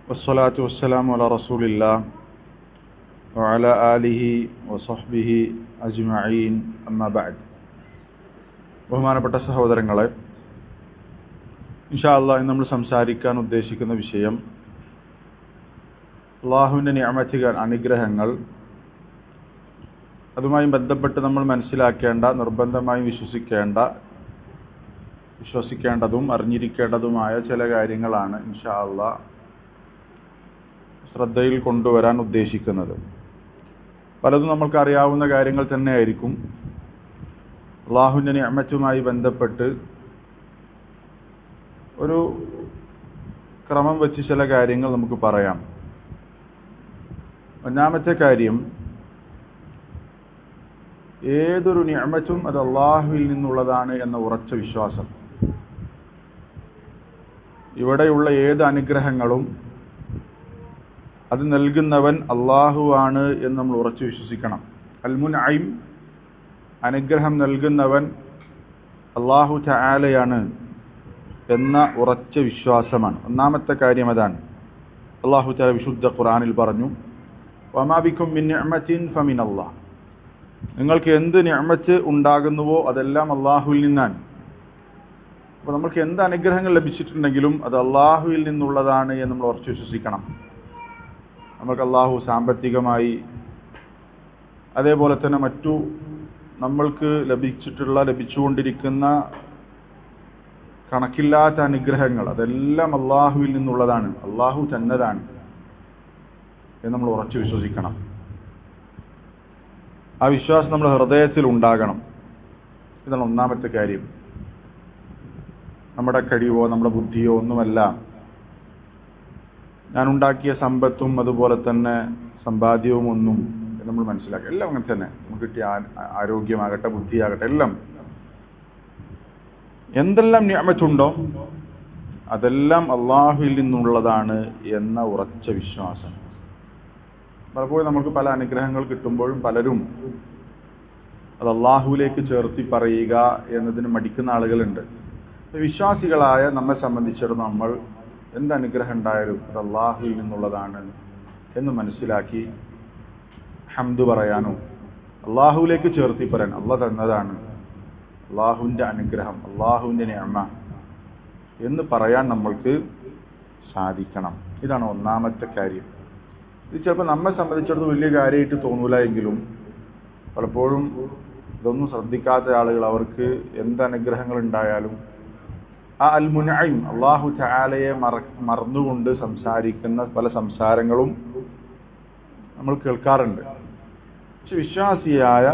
വസ്സലാത്തു വസ്സലാമു അലാ റസൂലില്ലാഹ് വഅലാ ആലിഹി വസഹ്ബിഹി അജ്മഈൻ അമ്മാ ബഅദ്. ബഹുമാനപ്പെട്ട സഹോദരങ്ങളെ, ഇൻഷാ അല്ലാഹ് ഇന്ന് നമ്മൾ സംസാരിക്കാൻ ഉദ്ദേശിക്കുന്ന വിഷയം അല്ലാഹുവിൻ്റെ നിഅമത്തുകൾ, അനുഗ്രഹങ്ങൾ, അതുമായി ബന്ധപ്പെട്ട് നമ്മൾ മനസ്സിലാക്കേണ്ട, നിർബന്ധമായും വിശ്വസിക്കേണ്ടതും അറിഞ്ഞിരിക്കേണ്ടതുമായ ചില കാര്യങ്ങളാണ് ഇൻഷാ അല്ലാഹ് ശ്രദ്ധയിൽ കൊണ്ടുവരാൻ ഉദ്ദേശിക്കുന്നത്. പലതും നമ്മൾക്ക് അറിയാവുന്ന കാര്യങ്ങൾ തന്നെയായിരിക്കും. അല്ലാഹുവിൻ്റെ നിഅമത്തുമായി ബന്ധപ്പെട്ട് ഒരു ക്രമം വെച്ച് ചില കാര്യങ്ങൾ നമുക്ക് പറയാം. ഒന്നാമത്തെ കാര്യം, ഏതൊരു നിഅമത്തും അത് അല്ലാഹുവിൽ നിന്നുള്ളതാണ് എന്ന ഉറച്ച വിശ്വാസം. ഇവിടെയുള്ള ഏത് അനുഗ്രഹങ്ങളും അത് നൽകുന്നവൻ അല്ലാഹുവാണ് എന്ന് നമ്മൾ ഉറച്ചു വിശ്വസിക്കണം. അൽ മുൻഇം, അനുഗ്രഹം നൽകുന്നവൻ അല്ലാഹു തആലയാണ് എന്ന ഉറച്ച വിശ്വാസമാണ്. ഒന്നാമത്തെ കാര്യം അതാണ്. അല്ലാഹു തആല വിശുദ്ധ ഖുർആനിൽ പറഞ്ഞു, വമാ ബികും മിൻ നിഅമത്തിൻ ഫമിനല്ലാഹ്. നിങ്ങൾക്ക് എന്ത് നിഅമത്ത് ഉണ്ടാകുന്നുവോ അതെല്ലാം അല്ലാഹുവിൽ നിന്നാണ്. അപ്പോൾ നമുക്ക് എന്ത് അനുഗ്രഹങ്ങൾ ലഭിച്ചിട്ടുണ്ടെങ്കിലും അത് അല്ലാഹുവിൽ നിന്നുള്ളതാണ് എന്ന് നമ്മൾ ഉറച്ചു വിശ്വസിക്കണം. നമുക്ക് അല്ലാഹു സാമ്പത്തികമായി, അതേപോലെ തന്നെ മറ്റു നമ്മൾക്ക് ലഭിച്ചുകൊണ്ടിരിക്കുന്ന കണക്കില്ലാത്ത അനുഗ്രഹങ്ങൾ, അതെല്ലാം അല്ലാഹുവിൽ നിന്നുള്ളതാണ്, അല്ലാഹു തന്നതാണ് എന്ന് നമ്മൾ ഉറച്ചു വിശ്വസിക്കണം. ആ വിശ്വാസം നമ്മുടെ ഹൃദയത്തിൽ ഉണ്ടാകണം. ഇതാണ് ഒന്നാമത്തെ കാര്യം. നമ്മുടെ കഴിവോ നമ്മുടെ ബുദ്ധിയോ ഒന്നുമല്ല, ഞാൻ ഉണ്ടാക്കിയ സമ്പത്തും അതുപോലെ തന്നെ സമ്പാദ്യവും ഒന്നും നമ്മൾ മനസ്സിലാക്കുക. എല്ലാം അങ്ങനെ തന്നെ. നമുക്ക് കിട്ടിയ ആരോഗ്യമാകട്ടെ, ബുദ്ധിയാകട്ടെ, എല്ലാം എന്തെല്ലാം നിഅമത്തുണ്ടോ അതെല്ലാം അല്ലാഹുവിൽ നിന്നുള്ളതാണ് എന്ന ഉറച്ച വിശ്വാസം. പലപ്പോഴും നമുക്ക് പല അനുഗ്രഹങ്ങൾ കിട്ടുമ്പോഴും പലരും അത് അല്ലാഹുവിലേക്ക് ചേർത്തി പറയുക എന്നതിന് മടിക്കുന്ന ആളുകളുണ്ട്. വിശ്വാസികളായ നമ്മെ സംബന്ധിച്ചിടത്തോളം നമ്മൾ എന്ത് അനുഗ്രഹം ഉണ്ടായാലും അത് അല്ലാഹുവിൽ നിന്നുള്ളതാണ് എന്ന് മനസ്സിലാക്കി ഹംദ് പറയാനും അല്ലാഹുവിലേക്ക് ചേർത്തി പറയാൻ, അല്ലാഹ് തന്നതാണ്, അല്ലാഹുവിൻ്റെ അനുഗ്രഹം, അല്ലാഹുവിൻ്റെ നിഅമ എന്ന് പറയാൻ നമ്മൾക്ക് സാധിക്കണം. ഇതാണ് ഒന്നാമത്തെ കാര്യം. ഇത് ചിലപ്പോൾ നമ്മെ സംബന്ധിച്ചിടത്തോളം വലിയ കാര്യമായിട്ട് തോന്നൂല എങ്കിലും പലപ്പോഴും ഇതൊന്നും ശ്രദ്ധിക്കാത്ത ആളുകൾ, അവർക്ക് എന്ത് അനുഗ്രഹങ്ങൾ ഉണ്ടായാലും ആ അൽ മുൻഇം, അല്ലാഹു തആലയെ മറന്നുകൊണ്ട് സംസാരിക്കുന്ന പല സംസാരങ്ങളും നമ്മൾ കേൾക്കാറുണ്ട്. പക്ഷെ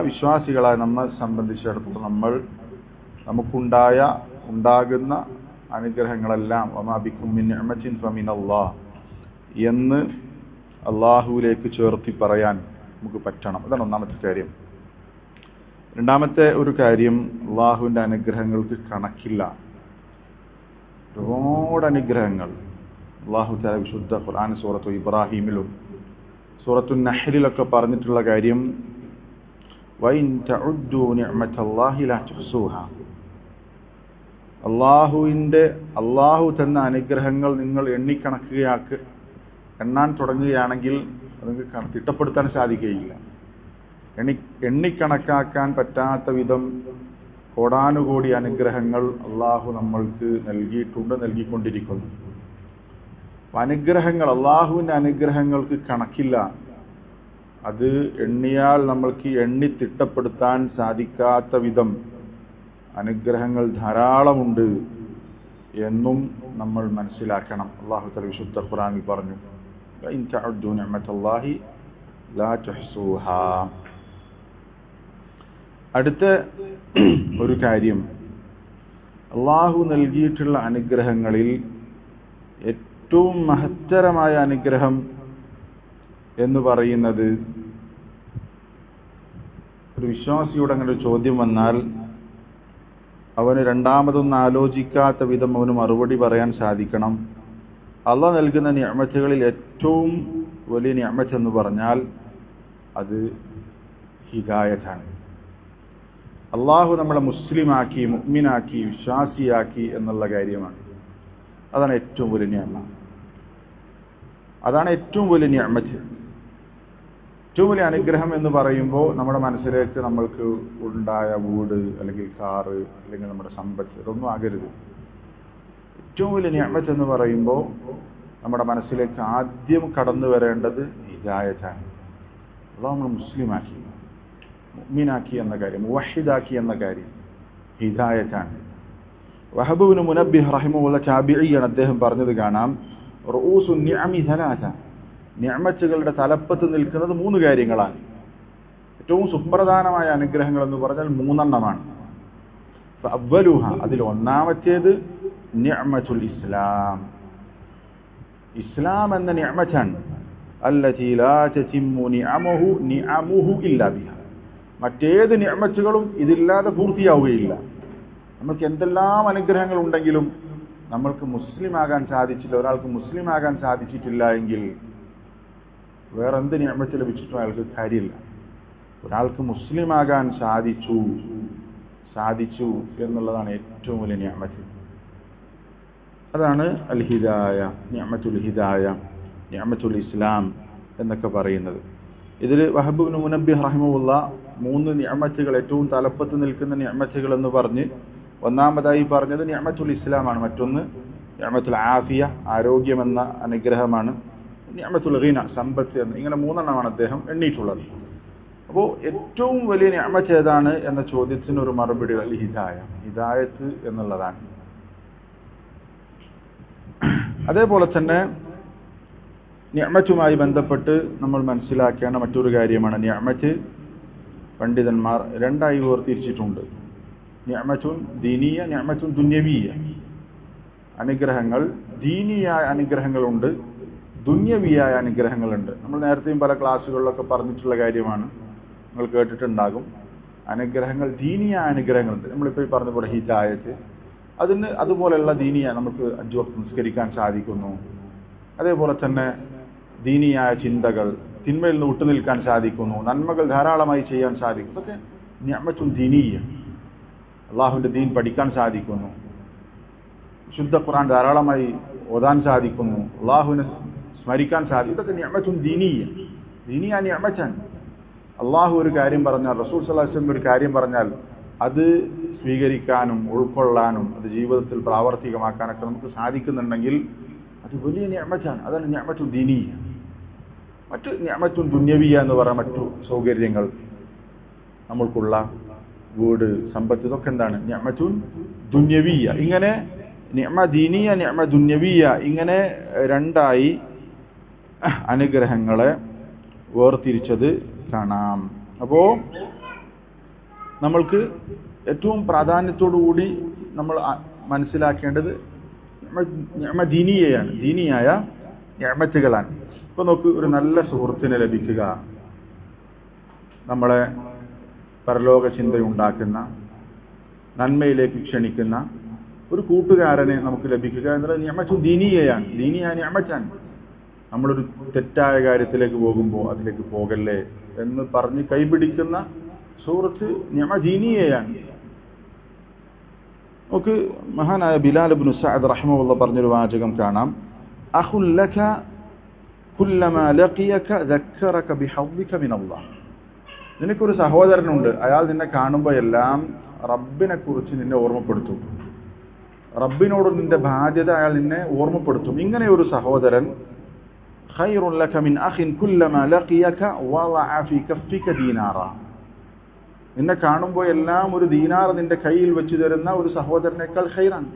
വിശ്വാസികളായ നമ്മെ സംബന്ധിച്ചിടത്തോളം നമുക്കുണ്ടാകുന്ന അനുഗ്രഹങ്ങളെല്ലാം വമാ ബികും മിൻ നിഅമത്തിൻ ഫമിനല്ലാഹ് എന്ന് അല്ലാഹുവിലേക്ക് ചേർത്തി പറയാൻ നമുക്ക് പറ്റണം. അതാണ് ഒന്നാമത്തെ കാര്യം. രണ്ടാമത്തെ ഒരു കാര്യം, അല്ലാഹുവിൻ്റെ അനുഗ്രഹങ്ങൾക്ക് കണക്കില്ല. ഒരുപാട് അനുഗ്രഹങ്ങൾ അല്ലാഹു തആല വിശുദ്ധ ഖുർആൻ സൂറത്തു ഇബ്രാഹിമിലും സൂറത്തു നഹ്ലിലൊക്കെ പറഞ്ഞിട്ടുള്ള കാര്യം, വഇൻ തഉദ്ദു നിഅമത്തല്ലാഹി ലാ തുഹ്സുഹാ. അല്ലാഹു തന്ന അനുഗ്രഹങ്ങൾ നിങ്ങൾ എണ്ണാൻ തുടങ്ങുകയാണെങ്കിൽ അത് നിങ്ങൾക്ക് തിട്ടപ്പെടുത്താൻ സാധിക്കുകയില്ല. എണ്ണിക്കണക്കാക്കാൻ പറ്റാത്ത വിധം കോടാനുകോടി അനുഗ്രഹങ്ങൾ അല്ലാഹു നമ്മൾക്ക് നൽകിക്കൊണ്ടിരിക്കുന്നു. അനുഗ്രഹങ്ങൾ, അല്ലാഹുവിൻ്റെ അനുഗ്രഹങ്ങൾക്ക് കണക്കില്ല. അത് എണ്ണിയാൽ നമ്മൾക്ക് എണ്ണി തിട്ടപ്പെടുത്താൻ സാധിക്കാത്ത വിധം അനുഗ്രഹങ്ങൾ ധാരാളമുണ്ട് എന്നും നമ്മൾ മനസ്സിലാക്കണം. അല്ലാഹു തആല വിശുദ്ധ ഖുർആനിൽ പറഞ്ഞു, വഇൻ തഅദ്ദു നിഅമത്തല്ലാഹി ലാ തുഹ്സുഹാ. അടുത്ത ഒരു കാര്യം, അല്ലാഹു നൽകിയിട്ടുള്ള അനുഗ്രഹങ്ങളിൽ ഏറ്റവും മഹത്തരമായ അനുഗ്രഹം എന്ന് പറയുന്നത്, ഒരു വിശ്വാസിയോട് അങ്ങനെ ഒരു ചോദ്യം വന്നാൽ അവന് രണ്ടാമതൊന്നും ആലോചിക്കാത്ത വിധം അവന് മറുപടി പറയാൻ സാധിക്കണം. അല്ലാഹ് നൽകുന്ന നിഅമത്തുകളിൽ ഏറ്റവും വലിയ നിഅമത്ത് എന്ന് പറഞ്ഞാൽ അത് ഹിദായത്താണ്. അല്ലാഹു നമ്മളെ മുസ്ലിമാക്കി, മുഅ്മിനാക്കി, വിശ്വാസിയാക്കി എന്നുള്ള കാര്യമാണ്. അതാണ് ഏറ്റവും വലിയ നിഅമത്ത്. അതാണ് ഏറ്റവും വലിയ നിഅമത്ത്. ഏറ്റവും വലിയ അനുഗ്രഹം എന്ന് പറയുമ്പോൾ നമ്മുടെ മനസ്സിലേക്ക് നമ്മൾക്ക് ഉണ്ടായ വീട് അല്ലെങ്കിൽ കാറ് അല്ലെങ്കിൽ നമ്മുടെ സമ്പത്ത് ഇതൊന്നും ആകരുത്. ഏറ്റവും വലിയ നിഅമത്ത് എന്ന് പറയുമ്പോൾ നമ്മുടെ മനസ്സിലേക്ക് ആദ്യം കടന്നു വരേണ്ടത് ഹിദായത്താണ്. അള്ളാഹു നമ്മൾ മുസ്ലിമാക്കി, മുഅ്മിനാക്കി എന്ന കാര്യം, മുവഹിദാക്കി എന്ന കാര്യം ഹിദായത്താണ്. വഹബ് ഇബ്നു മുനബ്ബിഹ് റഹിമഹുള്ള താബിഈയാണ്. അദ്ദേഹം പറഞ്ഞത് കാണാം, റഊസുൻ നിഅമി സലാസ, നിഅമത്തുകളുടെ തലപ്പത്ത് നിൽക്കുന്നത് 3 കാര്യങ്ങളാണ്. ഏറ്റവും സുപ്രധാനമായ അനുഗ്രഹങ്ങൾ എന്ന് പറഞ്ഞാൽ 3 അവ്വലുഹ, അതിൽ ഒന്നാമത്തേത് നിഅമത്തുൽ ഇസ്ലാം, ഇസ്ലാം എന്ന നിഅമത്താണ്. അല്ലതി ലാ തതിമ്മു നിഅമുഹു ഇല്ലാ ബിഹാ, മറ്റേത് നിഅമത്തുകളും ഇതില്ലാതെ പൂർത്തിയാവുകയില്ല. നമുക്ക് എന്തെല്ലാം അനുഗ്രഹങ്ങൾ ഉണ്ടെങ്കിലും നമ്മൾക്ക് മുസ്ലിമാകാൻ സാധിച്ചില്ല, ഒരാൾക്ക് മുസ്ലിമാകാൻ സാധിച്ചിട്ടില്ല എങ്കിൽ വേറെ എന്ത് നിഅമത്ത് ലഭിച്ചിട്ടും അയാൾക്ക് കാര്യമില്ല. ഒരാൾക്ക് മുസ്ലിമാകാൻ സാധിച്ചു എന്നുള്ളതാണ് ഏറ്റവും വലിയ നിഅമത്ത്. അതാണ് അൽ ഹിദായ, നിഅമത്തുൽ ഹിദായ, നിഅമത്തുൽ ഇസ്ലാം എന്നൊക്കെ പറയുന്നത്. ഇതിൽ വഹബ് ഇബ്നു മുനബ്ബിഹ് റഹിമഹുള്ള 3 നിഅമത്തുകൾ, ഏറ്റവും തലപ്പത്ത് നിൽക്കുന്ന നിഅമത്തുകൾ എന്ന് പറഞ്ഞ് ഒന്നാമതായി പറഞ്ഞത് നിഅമത്തുൽ ഇസ്ലാമാണ്. മറ്റൊന്ന് നിഅമത്തുൽ ആഫിയ, ആരോഗ്യം എന്ന അനുഗ്രഹമാണ്. നിഅമത്തുൽ ഗിന, സമ്പത്ത് എന്ന്. ഇങ്ങനെ 3 അദ്ദേഹം എണ്ണിയിട്ടുള്ളത്. അപ്പോൾ ഏറ്റവും വലിയ നിഅമത്ത് ഏതാണ് എന്ന ചോദ്യത്തിന് ഒരു മറുപടി അൽ ഹിദായ, ഹിദായത്ത് എന്നുള്ളതാണ്. അതേപോലെ തന്നെ നിഅമത്തുമായി ബന്ധപ്പെട്ട് നമ്മൾ മനസ്സിലാക്കേണ്ട മറ്റൊരു കാര്യമാണ് നിഅമത്ത്. പണ്ഡിതന്മാർ 2ആയി വേർതിരിച്ചിട്ടുണ്ട്. നിഅമത്തുൻ ദീനിയ, നിഅമത്തുൻ ദുന്യവിയ. അനുഗ്രഹങ്ങൾ, ദീനിയായ അനുഗ്രഹങ്ങളുണ്ട്, ദുന്യവിയായ അനുഗ്രഹങ്ങളുണ്ട്. നമ്മൾ നേരത്തെയും പല ക്ലാസ്സുകളിലൊക്കെ പറഞ്ഞിട്ടുള്ള കാര്യമാണ്, നിങ്ങൾ കേട്ടിട്ടുണ്ടാകും. അനുഗ്രഹങ്ങൾ, ദീനിയായ അനുഗ്രഹങ്ങളുണ്ട്. നമ്മളിപ്പോൾ പറഞ്ഞ പോലെ ഹിദായത്ത്, അതിന് അതുപോലെയുള്ള ദീനിയ, നമുക്ക് 5 വക്ത് നിസ്കരിക്കാൻ സാധിക്കുന്നു. അതേപോലെ തന്നെ ദീനിയായ ചിന്തകൾ, തിന്മയിൽ നിന്ന് വിട്ടുനിൽക്കാൻ സാധിക്കുന്നു, നന്മകൾ ധാരാളമായി ചെയ്യാൻ സാധിക്കും. ഇതൊക്കെ നിഅമത്തുൻ ദീനിയ. അള്ളാഹുവിൻ്റെ ദീൻ പഠിക്കാൻ സാധിക്കുന്നു, ശുദ്ധ ഖുർആൻ ധാരാളമായി ഓതാൻ സാധിക്കുന്നു, അള്ളാഹുവിനെ സ്മരിക്കാൻ സാധിക്കും. ഇതൊക്കെ നിഅമത്തുൻ ദീനിയ, ദീനിയ നിഅമത്താണ്. അള്ളാഹു ഒരു കാര്യം പറഞ്ഞാൽ, റസൂൽ സ്വല്ലല്ലാഹു അലൈഹി വസല്ലം ഒരു കാര്യം പറഞ്ഞാൽ അത് സ്വീകരിക്കാനും ഉൾക്കൊള്ളാനും അത് ജീവിതത്തിൽ പ്രാവർത്തികമാക്കാനൊക്കെ നമുക്ക് സാധിക്കുന്നുണ്ടെങ്കിൽ അത് വലിയ നിഅമത്താണ്. അതാണ് നിഅമത്തുൻ ദീനിയ. മറ്റു നിഅമത്തുൻ ദുന്യവിയ എന്ന് പറയുന്ന മറ്റു സൗകര്യങ്ങൾ, നമ്മൾക്കുള്ള വീട്, സമ്പത്ത്, ഇതൊക്കെ എന്താണ്? നിഅമത്തുൻ ദുന്യവിയ. ഇങ്ങനെ നിഅമ ദീനിയ, നിഅമ ദുന്യവിയ, ഇങ്ങനെ 2ആയി അനുഗ്രഹങ്ങളെ വേർതിരിച്ചത് കാണാം. അപ്പോൾ നമ്മൾക്ക് ഏറ്റവും പ്രാധാന്യത്തോടുകൂടി നമ്മൾ മനസ്സിലാക്കേണ്ടത് നിഅമ ദീനിയയാണ്, ദീനിയായ നിഅമത്തുകളാണ്. ഇപ്പോൾ നോക്ക്, ഒരു നല്ല സുഹൃത്തിനെ ലഭിക്കുക, നമ്മളെ പരലോക ചിന്തയുണ്ടാക്കുന്ന, നന്മയിലേക്ക് ക്ഷണിക്കുന്ന ഒരു കൂട്ടുകാരനെ നമുക്ക് ലഭിക്കുക എന്നുള്ളത് നിഅമത്തുൻ ദീനിയയാണ്, ദീനിയായ നിഅമത്താണ്. നമ്മളൊരു തെറ്റായ കാര്യത്തിലേക്ക് പോകുമ്പോൾ അതിലേക്ക് പോകല്ലേ എന്ന് പറഞ്ഞ് കൈപിടിക്കുന്ന സുഹൃത്ത് നിഅമ ദീനിയയാണ്. നമുക്ക് മഹാനായ ബിലാൽ ഇബ്നു സഅദ് റഹിമഹുല്ലാഹ് പറഞ്ഞൊരു വാചകം കാണാം, അഖുൽ ലക കുല്ലമാ ലഖിയക ദക്കറക ബിഹദ്ദിക മിനല്ലാഹ്. നിനക്കൊരു സഹോദരനുണ്ട്, അയാൾ നിന്നെ കാണുമ്പോൾ എല്ലാം റബ്ബിനെ കുറിച്ച് നിന്നെ ഓർമ്മപ്പെടുത്തും, റബ്ബിനോട് നിന്റെ ബാധ്യത അയാൾ നിന്നെ ഓർമ്മപ്പെടുത്തും. ഇങ്ങനെ ഒരു സഹോദരൻ ഖൈറുൻ ലക മിൻ അഖിൻ കുല്ലമാ ലഖിയക വളഅ ഫീ കഫ്ഫിക ദീനാറ. നിന്നെ കാണുമ്പോൾ എല്ലാം ഒരു ദീനാർ നിന്റെ കയ്യിൽ വെച്ച് തരുന്ന ഒരു സഹോദരനേക്കാൾ ഖൈറാണ്.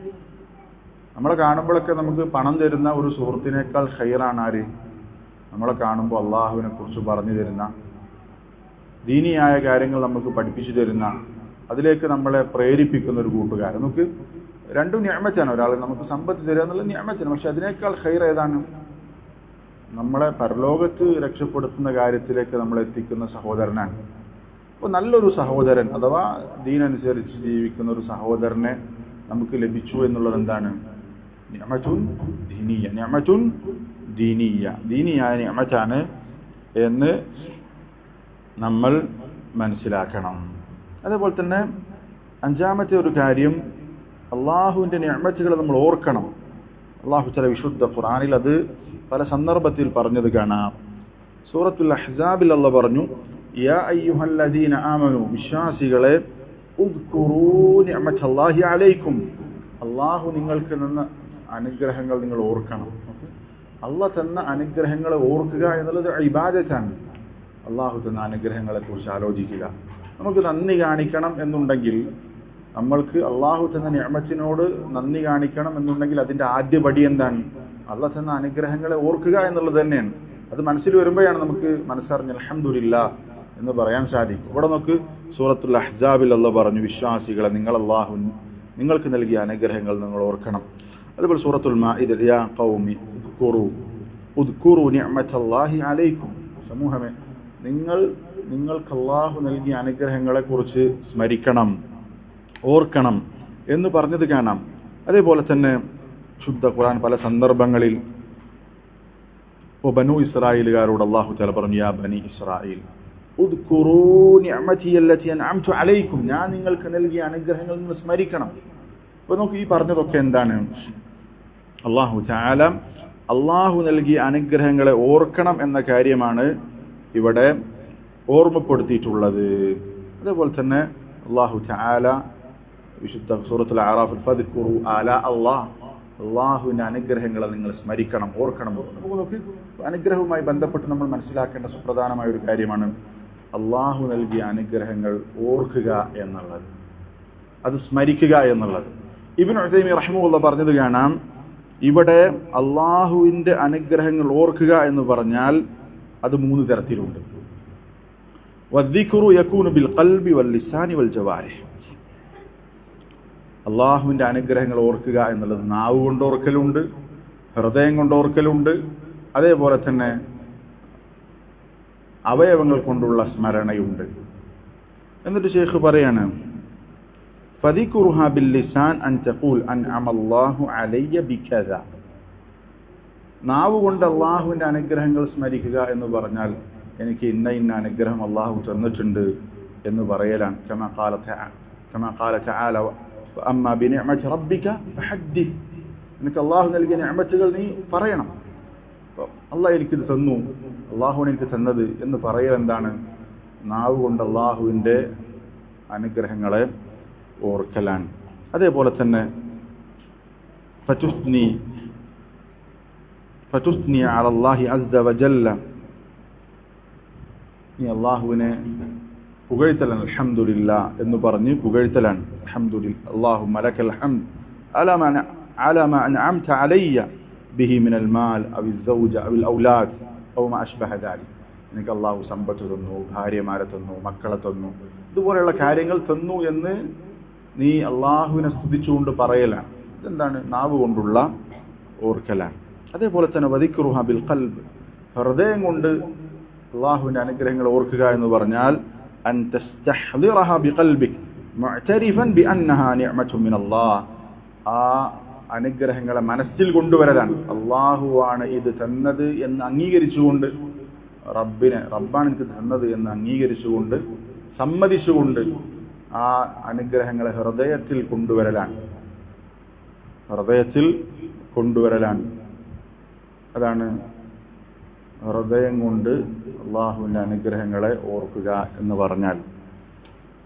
നമ്മളെ കാണുമ്പോഴൊക്കെ നമുക്ക് പണം തരുന്ന ഒരു സുഹൃത്തിനേക്കാൾ ഖൈറാണ് ആര്? നമ്മളെ കാണുമ്പോൾ അള്ളാഹുവിനെ കുറിച്ച് പറഞ്ഞു തരുന്ന, ദീനിയായ കാര്യങ്ങൾ നമുക്ക് പഠിപ്പിച്ചു തരുന്ന, അതിലേക്ക് നമ്മളെ പ്രേരിപ്പിക്കുന്ന ഒരു കൂട്ടുകാരൻ. നമുക്ക് 2 നിഅമത്താണ്. ഒരാൾ നമുക്ക് സമ്പത്ത് തരിക എന്നുള്ളത് നിഅമത്താണ്. പക്ഷെ അതിനേക്കാൾ ഖൈർ ഏതാണ്? നമ്മളെ പരലോകത്ത് രക്ഷപ്പെടുത്തുന്ന കാര്യത്തിലേക്ക് നമ്മളെ എത്തിക്കുന്ന സഹോദരനാണ്. അപ്പോൾ നല്ലൊരു സഹോദരൻ അഥവാ ദീനനുസരിച്ച് ജീവിക്കുന്ന ഒരു സഹോദരനെ നമുക്ക് ലഭിച്ചു എന്നുള്ളത് എന്താണ്? നിഅമത്തുൻ ദീനിയ, നിഅമത്തുൻ ദീനിയ, ദീനിയായ നിഅമത്താണ് എന്ന് നമ്മൾ മനസ്സിലാക്കണം. അതേപോലെ തന്നെ 5ാമത്തെ ഒരു കാര്യം, അള്ളാഹുവിൻ്റെ നിഅമത്തുകൾ നമ്മൾ ഓർക്കണം. അല്ലാഹു തആല വിശുദ്ധ ഖുർആനിൽ അത് പല സന്ദർഭത്തിൽ പറഞ്ഞത് കാണാം. സൂറത്തുൽ അഹ്സാബിൽ അല്ലാഹു പറഞ്ഞു, യാ അയ്യുഹല്ലദീന ആമനു, വിശ്വാസികളെ, ഉദ്കുറൂ നിഅമത്തല്ലാഹി അലൈക്കും, അല്ലാഹു നിങ്ങൾക്ക് തന്ന അനുഗ്രഹങ്ങൾ നിങ്ങൾ ഓർക്കണം. അല്ലാഹു തന്ന അനുഗ്രഹങ്ങളെ ഓർക്കുക എന്നുള്ളത് ഇബാദത്താണ്. അല്ലാഹു തന്ന അനുഗ്രഹങ്ങളെ കുറിച്ച് ആലോചിക്കുക. നമുക്ക് നന്ദി കാണിക്കണം എന്നുണ്ടെങ്കിൽ, നമ്മൾക്ക് അല്ലാഹു തന്ന നിഅമത്തിനോട് നന്ദി കാണിക്കണം എന്നുണ്ടെങ്കിൽ അതിന്റെ ആദ്യ പടി എന്താണ്? അല്ലാഹു തന്ന അനുഗ്രഹങ്ങളെ ഓർക്കുക എന്നുള്ളത് തന്നെയാണ്. അത് മനസ്സിൽ വരുമ്പോഴാണ് നമുക്ക് മനസ്സറിഞ്ഞ് അൽഹംദുലില്ലാഹ് എന്ന് പറയാൻ സാധിക്കും. ഇവിടെ നമുക്ക് സൂറത്തുൽ അഹ്സാബിൽ അല്ലാഹു പറഞ്ഞു, വിശ്വാസികളെ, അല്ലാഹു നിങ്ങൾക്ക് നൽകിയ അനുഗ്രഹങ്ങൾ നിങ്ങൾ ഓർക്കണം. അതുപോലെ സൂറത്തുൽ മാഇദ, യാ ഖൗമി ഉദ്കുറൂ നിഅമത്തല്ലാഹി അലൈക്കും, സമൂഹമേ, നിങ്ങൾക്ക് അല്ലാഹു നൽകിയ അനുഗ്രഹങ്ങളെ കുറിച്ച് സ്മരിക്കണം, ഓർക്കണം എന്ന് പറഞ്ഞത് കാണാം. അതേപോലെ തന്നെ ശുദ്ധ ഖുർആൻ പല സന്ദർഭങ്ങളിൽ ബനൂ ഇസ്രായേലുകാരോട് അല്ലാഹു തആല പറഞ്ഞു, യാ ബനി ഇസ്രായേൽ ഉദ്കുറൂ നിഅമതി അല്ലതി അൻഅംതു അലൈക്കും, ഞാൻ നിങ്ങൾക്ക് നൽകിയ അനുഗ്രഹങ്ങൾ നിങ്ങൾ സ്മരിക്കണം. അപ്പോൾ നമുക്ക് ഈ പറഞ്ഞതൊക്കെ എന്താണ്? അല്ലാഹു തആല അല്ലാഹു നൽകിയ അനുഗ്രഹങ്ങളെ ഓർക്കണം എന്ന കാര്യമാണ് ഇവിടെ ഓർമ്മപ്പെടുത്തിയിട്ടുള്ളത്. അതേപോലെ തന്നെ അല്ലാഹു തആല വിശുദ്ധ സൂറത്തുൽ അറാഫിൽ ഫദ്കുറു ആലാ അല്ലാഹ്, അല്ലാഹുവിന്റെ അനുഗ്രഹങ്ങളെ നിങ്ങൾ സ്മരിക്കണം, ഓർക്കണം. നമുക്ക് അനുഗ്രഹവുമായി ബന്ധപ്പെട്ട് നമ്മൾ മനസ്സിലാക്കേണ്ട സുപ്രധാനമായ ഒരു കാര്യമാണ് അല്ലാഹു നൽകിയ അനുഗ്രഹങ്ങൾ ഓർക്കുക എന്നുള്ളത്, അത് സ്മരിക്കുക എന്നുള്ളത്. ഇബ്നു ഉസൈമീൻ റഹിമഹുല്ലാഹ് പറഞ്ഞത് കാണാം, ഇവിടെ അല്ലാഹുവിന്റെ അനുഗ്രഹങ്ങൾ ഓർക്കുക എന്ന് പറഞ്ഞാൽ അത് 3 തരത്തിലുണ്ട്. വദ്ദിക്റു യകൂനു ബിൽ ഖൽബി വൽ ലിസാനി വൽ ജവാരിഹ്. അല്ലാഹുവിന്റെ അനുഗ്രഹങ്ങൾ ഓർക്കുക എന്നുള്ളത് നാവ് കൊണ്ട് ഓർക്കലുണ്ട്, ഹൃദയം കൊണ്ട് ഓർക്കലുണ്ട്, അതേപോലെ തന്നെ അവയവങ്ങൾ കൊണ്ടുള്ള സ്മരണയുണ്ട്. എന്നിട്ട് ശൈഖ് പറയാണ്, ഫദിക്റുഹാ ബിൽ ലിസാൻ അൻ തഖൂൽ അൻഅമല്ലാഹു അലയ്യ ബികദ. നാവ് കൊണ്ട് അല്ലാഹുവിന്റെ അനുഗ്രഹങ്ങൾ സ്മരിക്കുക എന്ന് പറഞ്ഞാൽ എനിക്ക് ഇന്ന ഇന്ന അനുഗ്രഹം അല്ലാഹു തന്നിട്ടുണ്ട് എന്ന് പറയലാണ്. കമാ ഖാല തആല അമ്മാ ബിനിഅമതി റബ്ബിക ഫഹദ്ദിസ്. എനിക്ക് അല്ലാഹു നൽകിയ നിഅമത്തുകൾ നീ പറയണം. അല്ലാഹു എനിക്കിത് തന്നു, അല്ലാഹുവാണ് എനിക്ക് തന്നത് എന്ന് പറയൽ എന്താണ്? നാവ് കൊണ്ട് അല്ലാഹുവിന്റെ അനുഗ്രഹങ്ങളെ ഓർക്കലാണ്. അതേപോലെ തന്നെ ഫതുസ്നി അലല്ലാഹി അസ്സ വജല്ല, നീ അല്ലാഹുവിനെ പുകഴ്ത്തലാണ്, അൽഹംദുലില്ലാ എന്ന് പറഞ്ഞ് പുകഴ്ത്തലാണ്. അൽഹംദുലില്ലാ അല്ലാഹുമ്മ ലക്കൽ ഹംദ് അലാ മാ അൻഅംത അലയ്യ ബിഹി മിനൽ മാൽ അവി സൗജ അവി ഔലാദ് ഔ മാ അശ്ബഹ ദാലിക്. എനിക്ക് അല്ലാഹു സമ്പത്ത് തന്നു, ഭാര്യമാരെ തന്നു, മക്കളെ തന്നു, ഇതുപോലെയുള്ള കാര്യങ്ങൾ തന്നു എന്ന് നീ അല്ലാഹുവിനെ സ്തുതിച്ചുകൊണ്ട് പറയലാണ്. ഇതെന്താണ്? നാവ് കൊണ്ടുള്ള ഓർക്കലാണ്. അതേപോലെ തന്നെ വദിക്റുഹാ ബിൽ ഖൽബ്, ഹൃദയം കൊണ്ട് അല്ലാഹുവിന്റെ അനുഗ്രഹങ്ങൾ ഓർക്കുക എന്ന് പറഞ്ഞാൽ അൻ തസ്തഹ്ദിറഹാ ബിഖൽബിക് മുഅ്തരിഫൻ ബിഅന്നഹാ നിഅമത്തുൻ മിനല്ലാഹ്. ആ അനുഗ്രഹങ്ങളെ മനസ്സിൽ കൊണ്ടുവരലാണ്. അല്ലാഹുവാണ് ഇത് തന്നത് എന്ന് അംഗീകരിച്ചുകൊണ്ട്, റബ്ബാണ് എനിക്ക് തന്നത് എന്ന് അംഗീകരിച്ചുകൊണ്ട്, സമ്മതിച്ചുകൊണ്ട് ആ അനുഗ്രഹങ്ങളെ ഹൃദയത്തിൽ കൊണ്ടുവരലാണ്. അതാണ് ഹൃദയം കൊണ്ട് അല്ലാഹുവിന്റെ അനുഗ്രഹങ്ങളെ ഓർക്കുക എന്ന് പറഞ്ഞാൽ.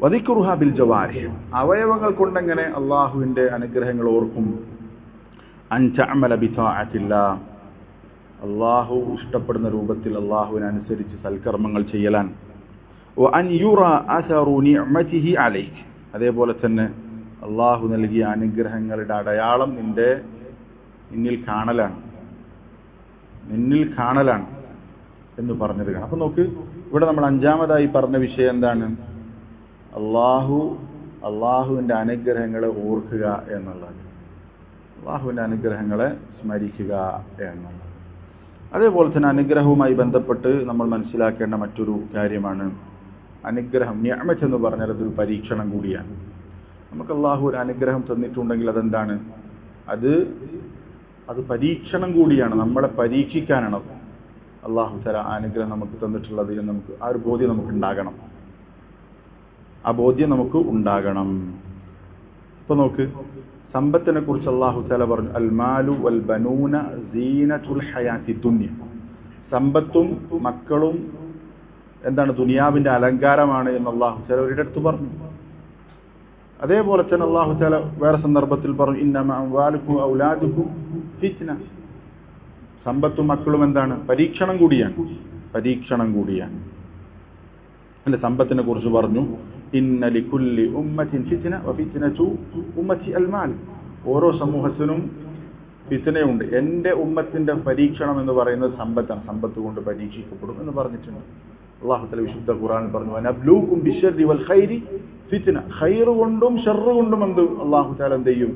വദിക്റുഹാ ബിൽ ജവാരിഹ്, അവയവങ്ങൾ കൊണ്ടെങ്ങനെ അല്ലാഹുവിന്റെ അനുഗ്രഹങ്ങൾ ഓർക്കും? അൻ തഅമല ബിതാഅത്തില്ലാഹ്, അല്ലാഹു ഇഷ്ടപ്പെടുന്ന രൂപത്തിൽ അല്ലാഹുവിനനുസരിച്ച് സൽക്കർമ്മങ്ങൾ ചെയ്യലാണ്. വഅൻ യുറാ അസറു നിഅമതിഹി അലൈക്, അതേപോലെ തന്നെ അല്ലാഹു നൽകിയ അനുഗ്രഹങ്ങളുടെ അടയാളം നിന്നിൽ കാണലാണ് എന്ന് പറഞ്ഞത് കാണാം. അപ്പൊ നോക്ക്, ഇവിടെ നമ്മൾ 5ാമതായി പറഞ്ഞ വിഷയം എന്താണ്? അല്ലാഹുവിന്റെ അനുഗ്രഹങ്ങളെ ഓർക്കുക എന്നുള്ളത്, അല്ലാഹുവിന്റെ അനുഗ്രഹങ്ങളെ സ്മരിക്കുക എന്നുള്ളത്. അതേപോലെ തന്നെ അനുഗ്രഹവുമായി ബന്ധപ്പെട്ട് നമ്മൾ മനസ്സിലാക്കേണ്ട മറ്റൊരു കാര്യമാണ് അനുഗ്രഹം. നിഅമത്ത് എന്ന് പറഞ്ഞാൽ അതൊരു പരീക്ഷണം കൂടിയാണ്. നമുക്ക് അല്ലാഹു ഒരു അനുഗ്രഹം തന്നിട്ടുണ്ടെങ്കിൽ അതെന്താണ്? അത് പരീക്ഷണം കൂടിയാണ്, നമ്മളെ പരീക്ഷിക്കാനാണ് അല്ലാഹു തആല ആ അനുഗ്രഹം നമുക്ക് തന്നിട്ടുള്ളത് എന്ന് നമുക്ക് ആ ഒരു ബോധ്യം നമുക്ക് ഉണ്ടാകണം. ഇപ്പൊ നോക്ക്, സമ്പത്തിനെ കുറിച്ച് അല്ലാഹു തആല പറഞ്ഞു, അൽ മാലു വൽ ബനൂന സീനത്തുൽ ഹയാത്തി ദുനിയ. സമ്പത്തും മക്കളും എന്താണ്? ദുനിയാവിന്റെ അലങ്കാരമാണ് എന്ന് അല്ലാഹു തആല ഒരിടത്ത് പറഞ്ഞു. അതേപോലെ തന്നെ അല്ലാഹു തആല വേറെ സന്ദർഭത്തിൽ പറഞ്ഞു, ഇന്നമാ അംവാലുക്കും ഔലാദുക്കും ഫിത്ന. സമ്പത്തും മക്കളും എന്താണ്? പരീക്ഷണം കൂടിയാണ്. പരീക്ഷണം കൂടിയാണ്. അല്ലെ, സമ്പത്തിനെ കുറിച്ച് പറഞ്ഞു, ഇന്ന ലികുല്ലി ഉമ്മത്തിൻ ഫിത്ന വഫിത്നതു ഉമ്മത്തി അൽ മാൽ. ഓരോ സമൂഹത്തിനും ഫിത്നയുണ്ട്. എന്റെ ഉമ്മത്തിന്റെ പരീക്ഷണം എന്ന് പറയുന്നത് സമ്പത്താണ്. സമ്പത്ത് കൊണ്ട് പരീക്ഷിക്കപ്പെടും എന്ന് പറഞ്ഞിട്ടുണ്ട്. അല്ലാഹു തആല വിശുദ്ധ ഖുർആനിൽ പറഞ്ഞു, വനബ്ലൂകും ബിശ്ശർരി വൽ ഖൈരി ഫിത്ന. ഖൈർ കൊണ്ടും ഷർർ കൊണ്ടും എന്ത് അല്ലാഹു തആല എന്ത് ചെയ്യും?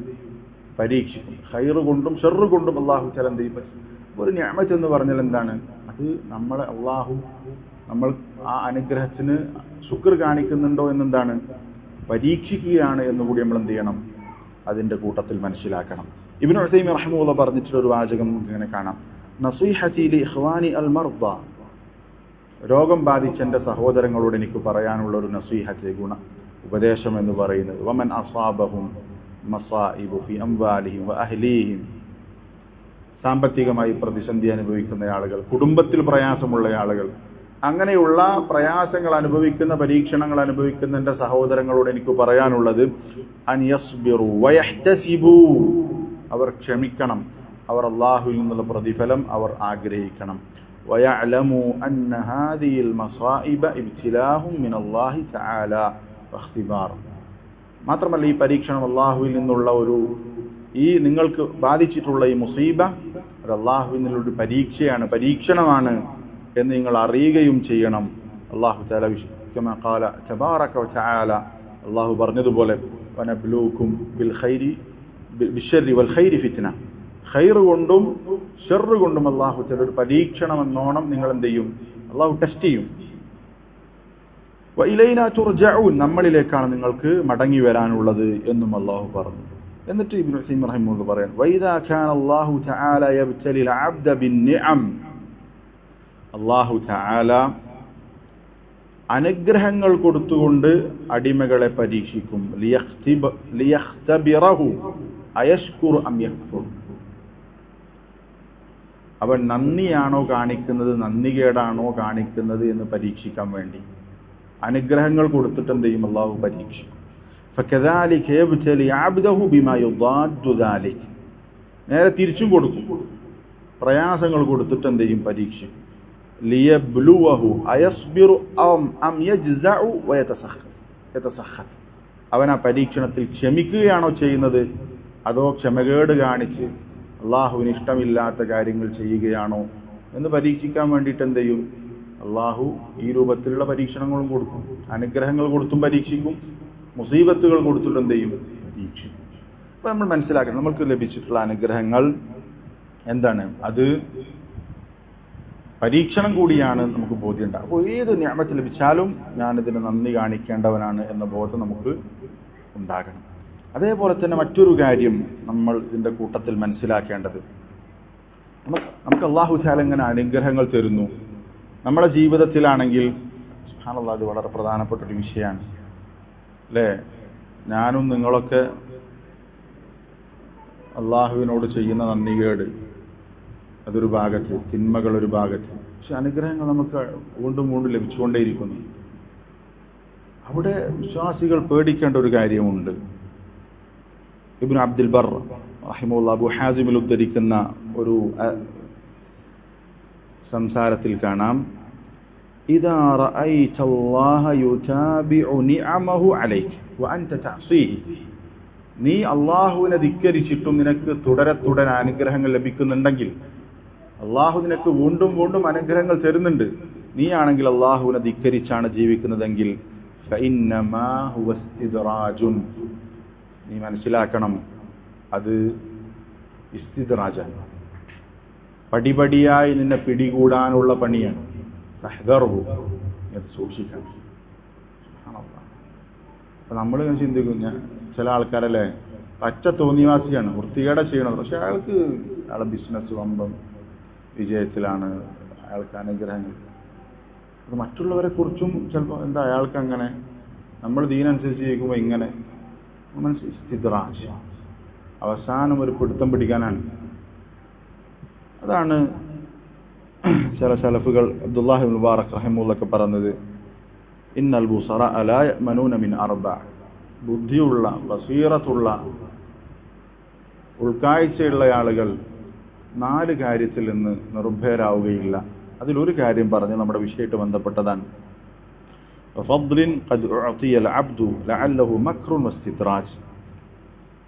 പരീക്ഷിക്കും. ഖൈർ കൊണ്ടും ഷർർ കൊണ്ടും അല്ലാഹു തആല എന്ത് ചെയ്യും? ഒരു നിഅമത്ത് എന്ന് പറഞ്ഞാൽ എന്താണ്? അത് നമ്മളെ നമ്മൾ ആ അനുഗ്രഹത്തിന് ശുക്ർ കാണിക്കുന്നുണ്ടോ എന്നെന്താണ്? പരീക്ഷിക്കുകയാണ് എന്നുകൂടി നമ്മൾ എന്ത് ചെയ്യണം? അതിന്റെ കൂട്ടത്തിൽ മനസ്സിലാക്കണം. ഇബ്നു ഉസൈമീൻ റഹിമഹുല്ലാഹ് പറഞ്ഞിട്ടുള്ള ഒരു വാചകം നമുക്ക് ഇങ്ങനെ കാണാം, നസീഹതി ലി ഇഖ്വാനി അൽ മർദ. രോഗം ബാധിച്ച എന്റെ സഹോദരങ്ങളോട് എനിക്ക് പറയാനുള്ള ഒരു നസീഹത്ത്, ഉപദേശം എന്ന് പറയുന്നത്, വമൻ അസാബഹും മസായിബു ഫി അംവാലിഹിം വ അഹ്ലീഹിം. സാമ്പത്തികമായി പ്രതിസന്ധി അനുഭവിക്കുന്ന ആളുകൾ, കുടുംബത്തിൽ പ്രയാസമുള്ള ആളുകൾ, അങ്ങനെയുള്ള പ്രയാസങ്ങൾ അനുഭവിക്കുന്ന, പരീക്ഷണങ്ങൾ അനുഭവിക്കുന്ന എന്റെ സഹോദരങ്ങളോട് എനിക്ക് പറയാനുള്ളത്, അൻ യസ്ബിറു വയഹ്തസിബു. അവർ ക്ഷമിക്കണം, അവർ അല്ലാഹുവിൽ നിന്നുള്ള പ്രതിഫലം അവർ ആഗ്രഹിക്കണം. വയഅലമു അന്ന ഹാദിഹിൽ മസായിബ ഇബ്തിലാഹും മിനല്ലാഹി തആല വഖ്തിബാർ. മാത്രമല്ല, ഈ പരീക്ഷണം അല്ലാഹുവിൽ നിന്നുള്ള ഈ നിങ്ങൾക്ക് ബാധിച്ചിട്ടുള്ള ഈ മുസീബ അത് അല്ലാഹുവിൽ നിന്നുള്ള പരീക്ഷയാണ്, പരീക്ഷണമാണ് എന്ന് നിങ്ങൾ അറിയുകയും ചെയ്യണം. അല്ലാഹു തആല കമാ ഖാല തബാറക വ തആല, അല്ലാഹു പറഞ്ഞതുപോലെ, വനബ്ലൂകും ബിൽ ഖൈരി ബിശ്ശർരി വൽ ഖൈരി ഫിത്ന. ഖൈർ കൊണ്ടും ഷർർ കൊണ്ടും അല്ലാഹു തആല ഒരു പരീക്ഷണം എന്നോണം നിങ്ങൾ എന്ത് ചെയ്യും? അല്ലാഹു ടെസ്റ്റ് ചെയ്യും. വ ഇലൈനാ തുർജഊൻ, നമ്മളിലേക്കാണ് നിങ്ങൾക്ക് മടങ്ങി വരാനുള്ളത് എന്നും അല്ലാഹു പറഞ്ഞു. എന്നിട്ട് ഇബ്നു ഉസൈമീൻ റഹിമഹുല്ലാഹ് പറയാൻ, വൈദാ കാന അല്ലാഹു തആല യബ്തലിൽ അബ്ദ ബിന്നിഅം. അല്ലാഹു തആല അനുഗ്രഹങ്ങൾ കൊടുത്തുകൊണ്ട് അടിമകളെ പരീക്ഷിക്കും. ലിയഖ്തബിറഹു അയഷ്കുറു അം യക്ഫുർ. അവൻ നന്ദിയാണോ കാണിക്കുന്നത്, നന്ദികേടാണോ കാണിക്കുന്നത് എന്ന് പരീക്ഷിക്കാൻ വേണ്ടി അനുഗ്രഹങ്ങൾ കൊടുത്തിട്ട് എന്ത് ചെയ്യും? അല്ലാഹു പരീക്ഷിക്കും. ഫകദാലിക യബ്തലി അബ്ദഹു ബിമാ യുദാദ്ദു ദാലിക. നേരെ തിരിച്ചും കൊടുക്കും, പ്രയാസങ്ങൾ കൊടുത്തിട്ട് എന്ത് ചെയ്യും? പരീക്ഷിക്കും. ലിയബ്ലുവഹു അയസ്ബിറു അം യജ്സഉ വയതസഖത്ത്. അവൻ ആ പരീക്ഷണത്തിൽ ക്ഷമിക്കുകയാണോ ചെയ്യുന്നത്, അതോ ക്ഷമകേട് കാണിച്ച് അള്ളാഹുവിന് ഇഷ്ടമില്ലാത്ത കാര്യങ്ങൾ ചെയ്യുകയാണോ എന്ന് പരീക്ഷിക്കാൻ വേണ്ടിയിട്ട് എന്ത് ചെയ്യും? അള്ളാഹു ഈ രൂപത്തിലുള്ള പരീക്ഷണങ്ങളും കൊടുക്കും. അനുഗ്രഹങ്ങൾ കൊടുത്തും പരീക്ഷിക്കും, മുസീബത്തുകൾ കൊടുത്തിട്ട് എന്ത് ചെയ്യും? പരീക്ഷിക്കും. അപ്പൊ നമ്മൾ മനസ്സിലാക്കണം, നമുക്ക് ലഭിച്ചിട്ടുള്ള അനുഗ്രഹങ്ങൾ എന്താണ്? അത് പരീക്ഷണം കൂടിയാണ് നമുക്ക് ബോധ്യം ഉണ്ടാകും. അപ്പോൾ ഏത് നിഅമത്ത് ലഭിച്ചാലും ഞാനിതിന് നന്ദി കാണിക്കേണ്ടവനാണ് എന്ന ബോധം നമുക്ക് ഉണ്ടാകണം. അതേപോലെ തന്നെ മറ്റൊരു കാര്യം നമ്മൾ ഇതിന്റെ കൂട്ടത്തിൽ മനസ്സിലാക്കേണ്ടത്, നമുക്ക് അല്ലാഹു തആല ഇങ്ങനെ അനുഗ്രഹങ്ങൾ തരുന്നു. നമ്മുടെ ജീവിതത്തിലാണെങ്കിൽ സുബ്ഹാനല്ലാഹ്, അത് വളരെ പ്രധാനപ്പെട്ട ഒരു വിഷയമാണ് അല്ലേ? ഞാനും നിങ്ങളൊക്കെ അള്ളാഹുവിനോട് ചെയ്യുന്ന നന്ദികേട് അതൊരു ഭാഗത്ത്, തിന്മകൾ ഒരു ഭാഗത്ത്, പക്ഷെ അനുഗ്രഹങ്ങൾ നമുക്ക് വീണ്ടും വീണ്ടും ലഭിച്ചുകൊണ്ടേയിരിക്കുന്നു. അവിടെ വിശ്വാസികൾ പേടിക്കേണ്ട ഒരു കാര്യമുണ്ട്. ഇബ്നു അബ്ദുൽ ബർ റഹിമഹുല്ലാഹ് അബൂ ഹാസിമിൽ ഉദ്ധരിക്കുന്ന ഒരു സംസാരത്തിൽ കാണാം, ഇദാ റഅയ്ത അല്ലാഹ യുതാബിഉ നിഅമഹു അലൈക വഅൻത തഅസീഹി. നീ അല്ലാഹുവിനെ ധിക്കരിച്ചിട്ടും നിനക്ക് തുടരെ അനുഗ്രഹങ്ങൾ ലഭിക്കുന്നുണ്ടെങ്കിൽ, അല്ലാഹു നിനക്ക് വീണ്ടും വീണ്ടും അനുഗ്രഹങ്ങൾ തരുന്നുണ്ട്, നീയാണെങ്കിൽ അല്ലാഹുവിനെ ധിക്കരിച്ചാണ് ജീവിക്കുന്നതെങ്കിൽ, ഫഇന്നമാ ഹുവ ഇസ്തിദ്റാജുൻ, നീ മനസ്സിലാക്കണം, അത് ഇസ്തിദ്റാജാണ്, പടിപടിയായി നിന്നെ പിടികൂടാനുള്ള പണിയാണ്. ഫഹ്ദർഹു, അത് സൂക്ഷിക്കണം. അപ്പൊ നമ്മൾ ചിന്തിക്കും, ചില ആൾക്കാരല്ലേ പച്ച തോന്നിവാസിയാണ്, വൃത്തികേട ചെയ്യണത്, പക്ഷെ അയാളെ ബിസിനസ് വമ്പം വിജയത്തിലാണ്, അയാൾക്ക് അനുഗ്രഹങ്ങൾ. അത് മറ്റുള്ളവരെ കുറിച്ചും ചിലപ്പോൾ എന്താ അയാൾക്ക് അങ്ങനെ, നമ്മൾ ദീനനുസരിച്ച് ജീവിക്കുമ്പോൾ ഇങ്ങനെ ഇസ്തിദ്റാജ്. അവസാനം ഒരു പിടുത്തം പിടിക്കാനാണ്. അതാണ് ചില സലഫുകൾ അബ്ദുല്ലാഹി ഇബ്നു മുബാറക് റഹിമഹുള്ളാഹ് പറഞ്ഞത്, ഇന്നൽ ബുസറ ലാ യഅ്മനൂന മിൻ അർബഅ. ബുദ്ധിയുള്ള, ബസീറത്തുള്ള, ഉൾക്കാഴ്ചയുള്ള ആളുകൾ 4 കാര്യത്തിൽ നിന്ന് നിർഭയരാവുകയില്ല. അതിലൊരു കാര്യം പറഞ്ഞ് നമ്മുടെ വിഷയമായിട്ട് ബന്ധപ്പെട്ടതാണ്. ഫദ്ലിൻ ഖദ് ഉഅതിയൽ അബ്ദു ലഅല്ലഹു മക്റുൻ വസ്തിദ്റാജ്.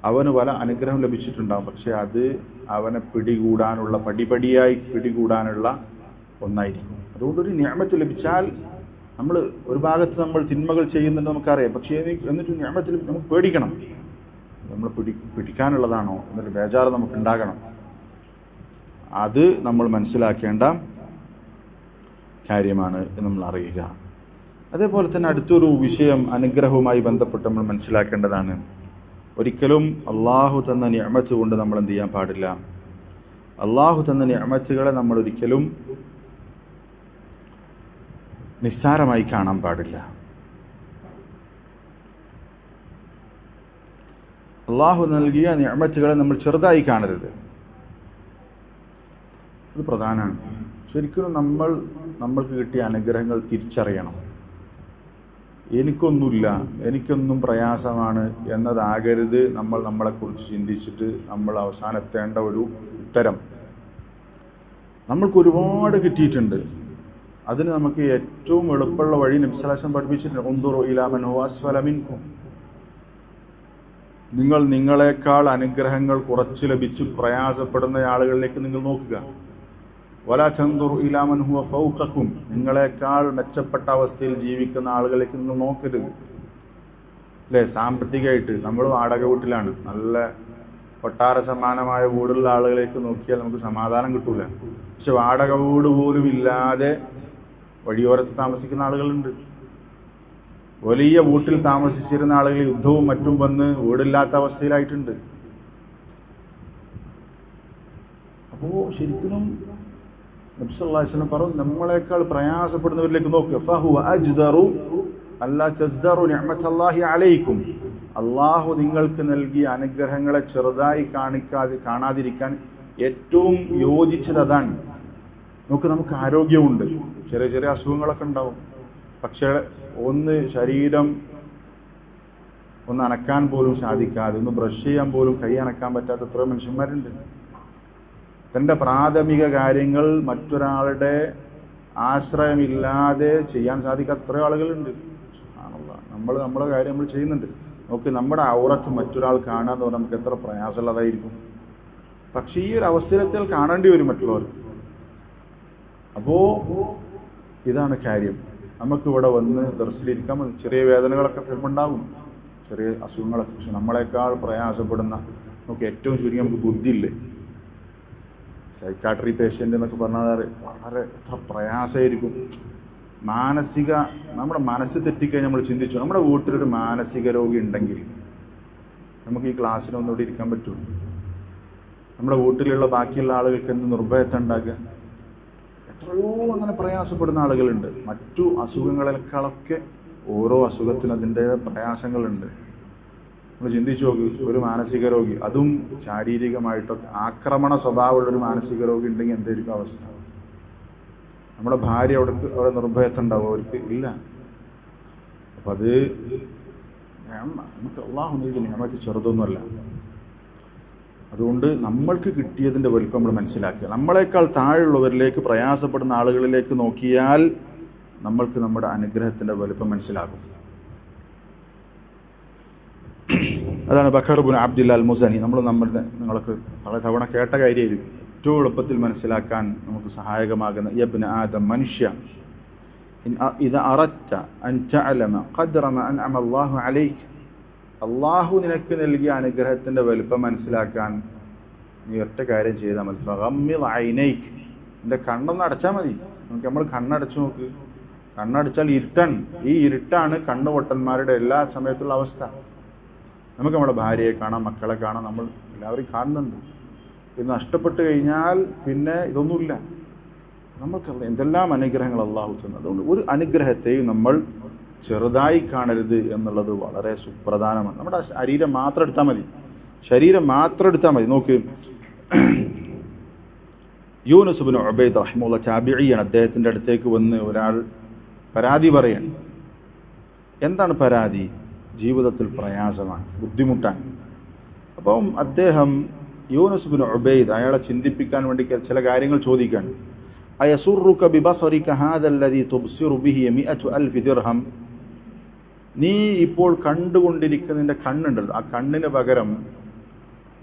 അവന് പല അനുഗ്രഹം ലഭിച്ചിട്ടുണ്ടാകും, പക്ഷെ അത് അവനെ പിടികൂടാനുള്ള, പടിപടിയായി പിടികൂടാനുള്ള ഒന്നായിരിക്കും. അതുകൊണ്ടൊരു നിഅമത്ത് ലഭിച്ചാൽ നമ്മൾ ഒരു ഭാഗത്ത് നമ്മൾ തിന്മകൾ ചെയ്യുന്നുണ്ട് നമുക്കറിയാം, പക്ഷേ എന്നിട്ട് നിഅമത്തിൽ നമുക്ക് പേടിക്കണം. നമ്മൾ പിടിക്കാനുള്ളതാണോ എന്നൊരു ബേജാറ് നമുക്ക് ഉണ്ടാകണം. അത് നമ്മൾ മനസ്സിലാക്കേണ്ട കാര്യമാണ് എന്ന് നമ്മൾ അറിയുക. അതേപോലെ തന്നെ അടുത്തൊരു വിഷയം അനുഗ്രഹവുമായി ബന്ധപ്പെട്ട് നമ്മൾ മനസ്സിലാക്കേണ്ടതാണ്. ഒരിക്കലും അള്ളാഹു തന്ന നിഅമത്ത് കൊണ്ട് നമ്മൾ എന്ത് ചെയ്യാൻ പാടില്ല? അള്ളാഹു തന്ന നിഅമത്തുകളെ നമ്മൾ ഒരിക്കലും നിസ്സാരമായി കാണാൻ പാടില്ല. അള്ളാഹു നൽകിയ നിഅമത്തുകളെ നമ്മൾ ചെറുതായി കാണരുത്. ഇത് പ്രധാനമാണ്. ശരിക്കും നമ്മൾക്ക് കിട്ടിയ അനുഗ്രഹങ്ങൾ തിരിച്ചറിയണം. എനിക്കൊന്നുമില്ല, എനിക്കൊന്നും പ്രയാസമാണ് എന്നതാകരുത് നമ്മൾ നമ്മളെക്കുറിച്ച് ചിന്തിച്ചിട്ട് നമ്മൾ അവസാനെത്തേണ്ട ഒരു ഉത്തരം. നമ്മൾക്ക് ഒരുപാട് കിട്ടിയിട്ടുണ്ട്. അതിന് നമുക്ക് ഏറ്റവും എളുപ്പമുള്ള വഴി നബി സല്ലല്ലാഹു അലൈഹി വസല്ലം പഠിപ്പിച്ചിട്ടുണ്ട്. ഉൻദുറു ഇലാ മൻ ഹുവ അസ്ഫല മിൻകും. നിങ്ങൾ നിങ്ങളെക്കാൾ അനുഗ്രഹങ്ങൾ കുറച്ച് ലഭിച്ച് പ്രയാസപ്പെടുന്ന ആളുകളിലേക്ക് നിങ്ങൾ നോക്കുക. വലാ തൻദുറു ഇലാ മൻ ഹുവ ഫൗഖകും. നിങ്ങളെക്കാൾ മെച്ചപ്പെട്ട അവസ്ഥയിൽ ജീവിക്കുന്ന ആളുകളിലേക്ക് നിങ്ങൾ നോക്കരുത്. അല്ലേ? സാമ്പത്തികമായിട്ട് നമ്മൾ വാടക വീട്ടിലാണ്, നല്ല കൊട്ടാര സമാനമായ വീടുള്ള ആളുകളിലേക്ക് നോക്കിയാൽ നമുക്ക് സമാധാനം കിട്ടൂല. പക്ഷെ വാടക വീട് പോലും ഇല്ലാതെ വഴിയോരത്ത് താമസിക്കുന്ന ആളുകളുണ്ട്. വലിയ വീട്ടിൽ താമസിച്ചിരുന്ന ആളുകൾ യുദ്ധവും മറ്റും വന്ന് വീടില്ലാത്ത അവസ്ഥയിലായിട്ടുണ്ട്. അപ്പോ ശരിക്കും നബി സല്ലല്ലാഹു അലൈഹി വസല്ലം പറഞ്ഞു, നമ്മളെക്കാൾ പ്രയാസപ്പെടുന്നവരിലേക്ക് നോക്കുക. ഫഹുവ അജ്ദറു അല്ലാ തസ്ദറു നിഅമത്തല്ലാഹി അലൈക്കും. അള്ളാഹു നിങ്ങൾക്ക് നൽകിയ അനുഗ്രഹങ്ങളെ ചെറുതായി കാണാതിരിക്കാൻ ഏറ്റവും യോജിച്ചത് അതാണ്. നമുക്ക് ആരോഗ്യമുണ്ട്, ചെറിയ ചെറിയ അസുഖങ്ങളൊക്കെ ഉണ്ടാവും, പക്ഷേ ശരീരം ഒന്ന് അനക്കാൻ പോലും സാധിക്കാതെ, ഒന്ന് ബ്രഷ് ചെയ്യാൻ പോലും കൈ അനക്കാൻ പറ്റാത്ത എത്രയോ മനുഷ്യന്മാരുണ്ട്. തന്റെ പ്രാഥമിക കാര്യങ്ങൾ മറ്റൊരാളുടെ ആശ്രയമില്ലാതെ ചെയ്യാൻ സാധിക്കാത്ത എത്രയോ ആളുകളുണ്ട്. നമ്മളെ കാര്യം നമ്മൾ ചെയ്യുന്നുണ്ട്. നമ്മുടെ ഔറത്ത് മറ്റൊരാൾ കാണാന്ന് പറഞ്ഞാൽ നമുക്ക് എത്ര പ്രയാസമുള്ളതായിരിക്കും. പക്ഷേ ഈ ഒരു അവസരത്തിൽ കാണേണ്ടി വരും മറ്റുള്ളവർ. അപ്പോ ഇതാണ് കാര്യം. നമുക്കിവിടെ വന്ന് ദർശിലിരിക്കാൻ ചെറിയ വേദനകളൊക്കെ ചിലപ്പുണ്ടാവും, ചെറിയ അസുഖങ്ങളൊക്കെ. പക്ഷെ നമ്മളെക്കാൾ പ്രയാസപ്പെടുന്ന, നമുക്ക് ഏറ്റവും ചുരുങ്ങി നമുക്ക് ബുദ്ധിയില്ലേ, സൈക്കാട്രി പേഷ്യൻ്റ് എന്നൊക്കെ പറഞ്ഞാൽ വളരെ എത്ര പ്രയാസമായിരിക്കും. നമ്മുടെ മനസ്സ് തെറ്റിക്കഴിഞ്ഞ് നമ്മൾ ചിന്തിച്ചു, നമ്മുടെ വീട്ടിലൊരു മാനസിക രോഗി ഉണ്ടെങ്കിൽ നമുക്ക് ഈ ക്ലാസ്സിലൊന്നും ഇവിടെ ഇരിക്കാൻ പറ്റുമോ? നമ്മുടെ വീട്ടിലുള്ള ബാക്കിയുള്ള ആളുകൾക്ക് എന്ത് നിർഭയത്വം ഉണ്ടാക്കുക? എത്രയോ അങ്ങനെ പ്രയാസപ്പെടുന്ന ആളുകളുണ്ട്. മറ്റു അസുഖങ്ങളെക്കാളൊക്കെ ഓരോ അസുഖത്തിനും അതിൻ്റെ പ്രയാസങ്ങളുണ്ട്. നമ്മൾ ചിന്തിച്ചു നോക്ക്, ഒരു മാനസിക രോഗി, അതും ശാരീരികമായിട്ടൊക്കെ ആക്രമണ സ്വഭാവമുള്ളൊരു മാനസിക രോഗി ഉണ്ടെങ്കിൽ എന്തായിരിക്കും അവസ്ഥ? നമ്മുടെ ഭാര്യ അവിടെ നിർഭയത്വം ഉണ്ടാവും, അവർക്ക് ഇല്ല. അപ്പം അത് നമുക്ക് അള്ളാഹു നൽകിയ നിഅമത്ത് ചെറുതൊന്നുമല്ല. അതുകൊണ്ട് നമ്മൾക്ക് കിട്ടിയതിൻ്റെ വലിപ്പം നമ്മൾ മനസ്സിലാക്കുക. നമ്മളെക്കാൾ താഴെയുള്ളവരിലേക്ക്, പ്രയാസപ്പെടുന്ന ആളുകളിലേക്ക് നോക്കിയാൽ നമ്മൾക്ക് നമ്മുടെ അനുഗ്രഹത്തിൻ്റെ വലിപ്പം മനസ്സിലാകും. അതാണ് ബക്കർ ഇബ്നു അബ്ദുല്ല അൽ മുസനി. നിങ്ങൾക്ക് പല തവണ കേട്ട കാര്യമായിരിക്കും. ഏറ്റവും എളുപ്പത്തിൽ മനസ്സിലാക്കാൻ നമുക്ക് സഹായകമാകുന്ന യബ്ന ആദം, മനുഷ്യ, ഇദാ അറദ്ത അൻ തഅലമ ഖദ്റ മാ അൻഅമ അല്ലാഹു അലൈക. അള്ളാഹു നിനക്ക് നൽകിയ അനുഗ്രഹത്തിന്റെ വലുപ്പം മനസ്സിലാക്കാൻ നീ ഒറ്റ കാര്യം ചെയ്താൽ മതി. ഫഗമ്മിദ് ഐനൈക. നിന്റെ കണ്ണൊന്ന് അടച്ചാൽ മതി. നമ്മൾ കണ്ണടച്ചു നോക്ക്. കണ്ണടച്ചാൽ ഇരുട്ടാണ്. ഈ ഇരുട്ടാണ് കണ്ണുപൊട്ടന്മാരുടെ എല്ലാ സമയത്തുള്ള അവസ്ഥ. നമുക്ക് നമ്മുടെ ഭാര്യയെ കാണാം, മക്കളെ കാണാം, നമ്മൾ എല്ലാവരും കാണുന്നുണ്ട്. ഇത് നഷ്ടപ്പെട്ട് കഴിഞ്ഞാൽ പിന്നെ ഇതൊന്നുമില്ല. നമുക്ക് എന്തെല്ലാം അനുഗ്രഹങ്ങൾ അള്ളാഹു തന്നു. അതുകൊണ്ട് ഒരു അനുഗ്രഹത്തെയും നമ്മൾ ചെറുതായി കാണരുത് എന്നുള്ളത് വളരെ സുപ്രധാനമാണ്. നമ്മുടെ ശരീരം മാത്രം എടുത്താൽ മതി. ശരീരം മാത്രം എടുത്താൽ മതി. നോക്ക്, യൂനുസ് ഇബ്നു ഉബൈദ് റഹിമഹുല്ലാഹ് താബിഈയാണ്. അദ്ദേഹത്തിന്റെ അടുത്തേക്ക് വന്ന് ഒരാൾ പരാതി പറയാൻ. എന്താണ് പരാതി? ജീവിതത്തിൽ പ്രയാസമാണ്, ബുദ്ധിമുട്ടാണ്. അപ്പം അദ്ദേഹം യൂനുസ് ഇബ്നു ഉബൈദ് അയാളെ ചിന്തിപ്പിക്കാൻ വേണ്ടി ചില കാര്യങ്ങൾ ചോദിക്കാൻ. അയസുറുക ബിബസറിക ഹാദല്ലദീ തുബ്സിറു ബിഹി 100,000 ദിർഹം. നീ ഇപ്പോൾ കണ്ടുകൊണ്ടിരിക്കുന്ന നിന്റെ കണ്ണുണ്ടല്ലോ, ആ കണ്ണിന് പകരം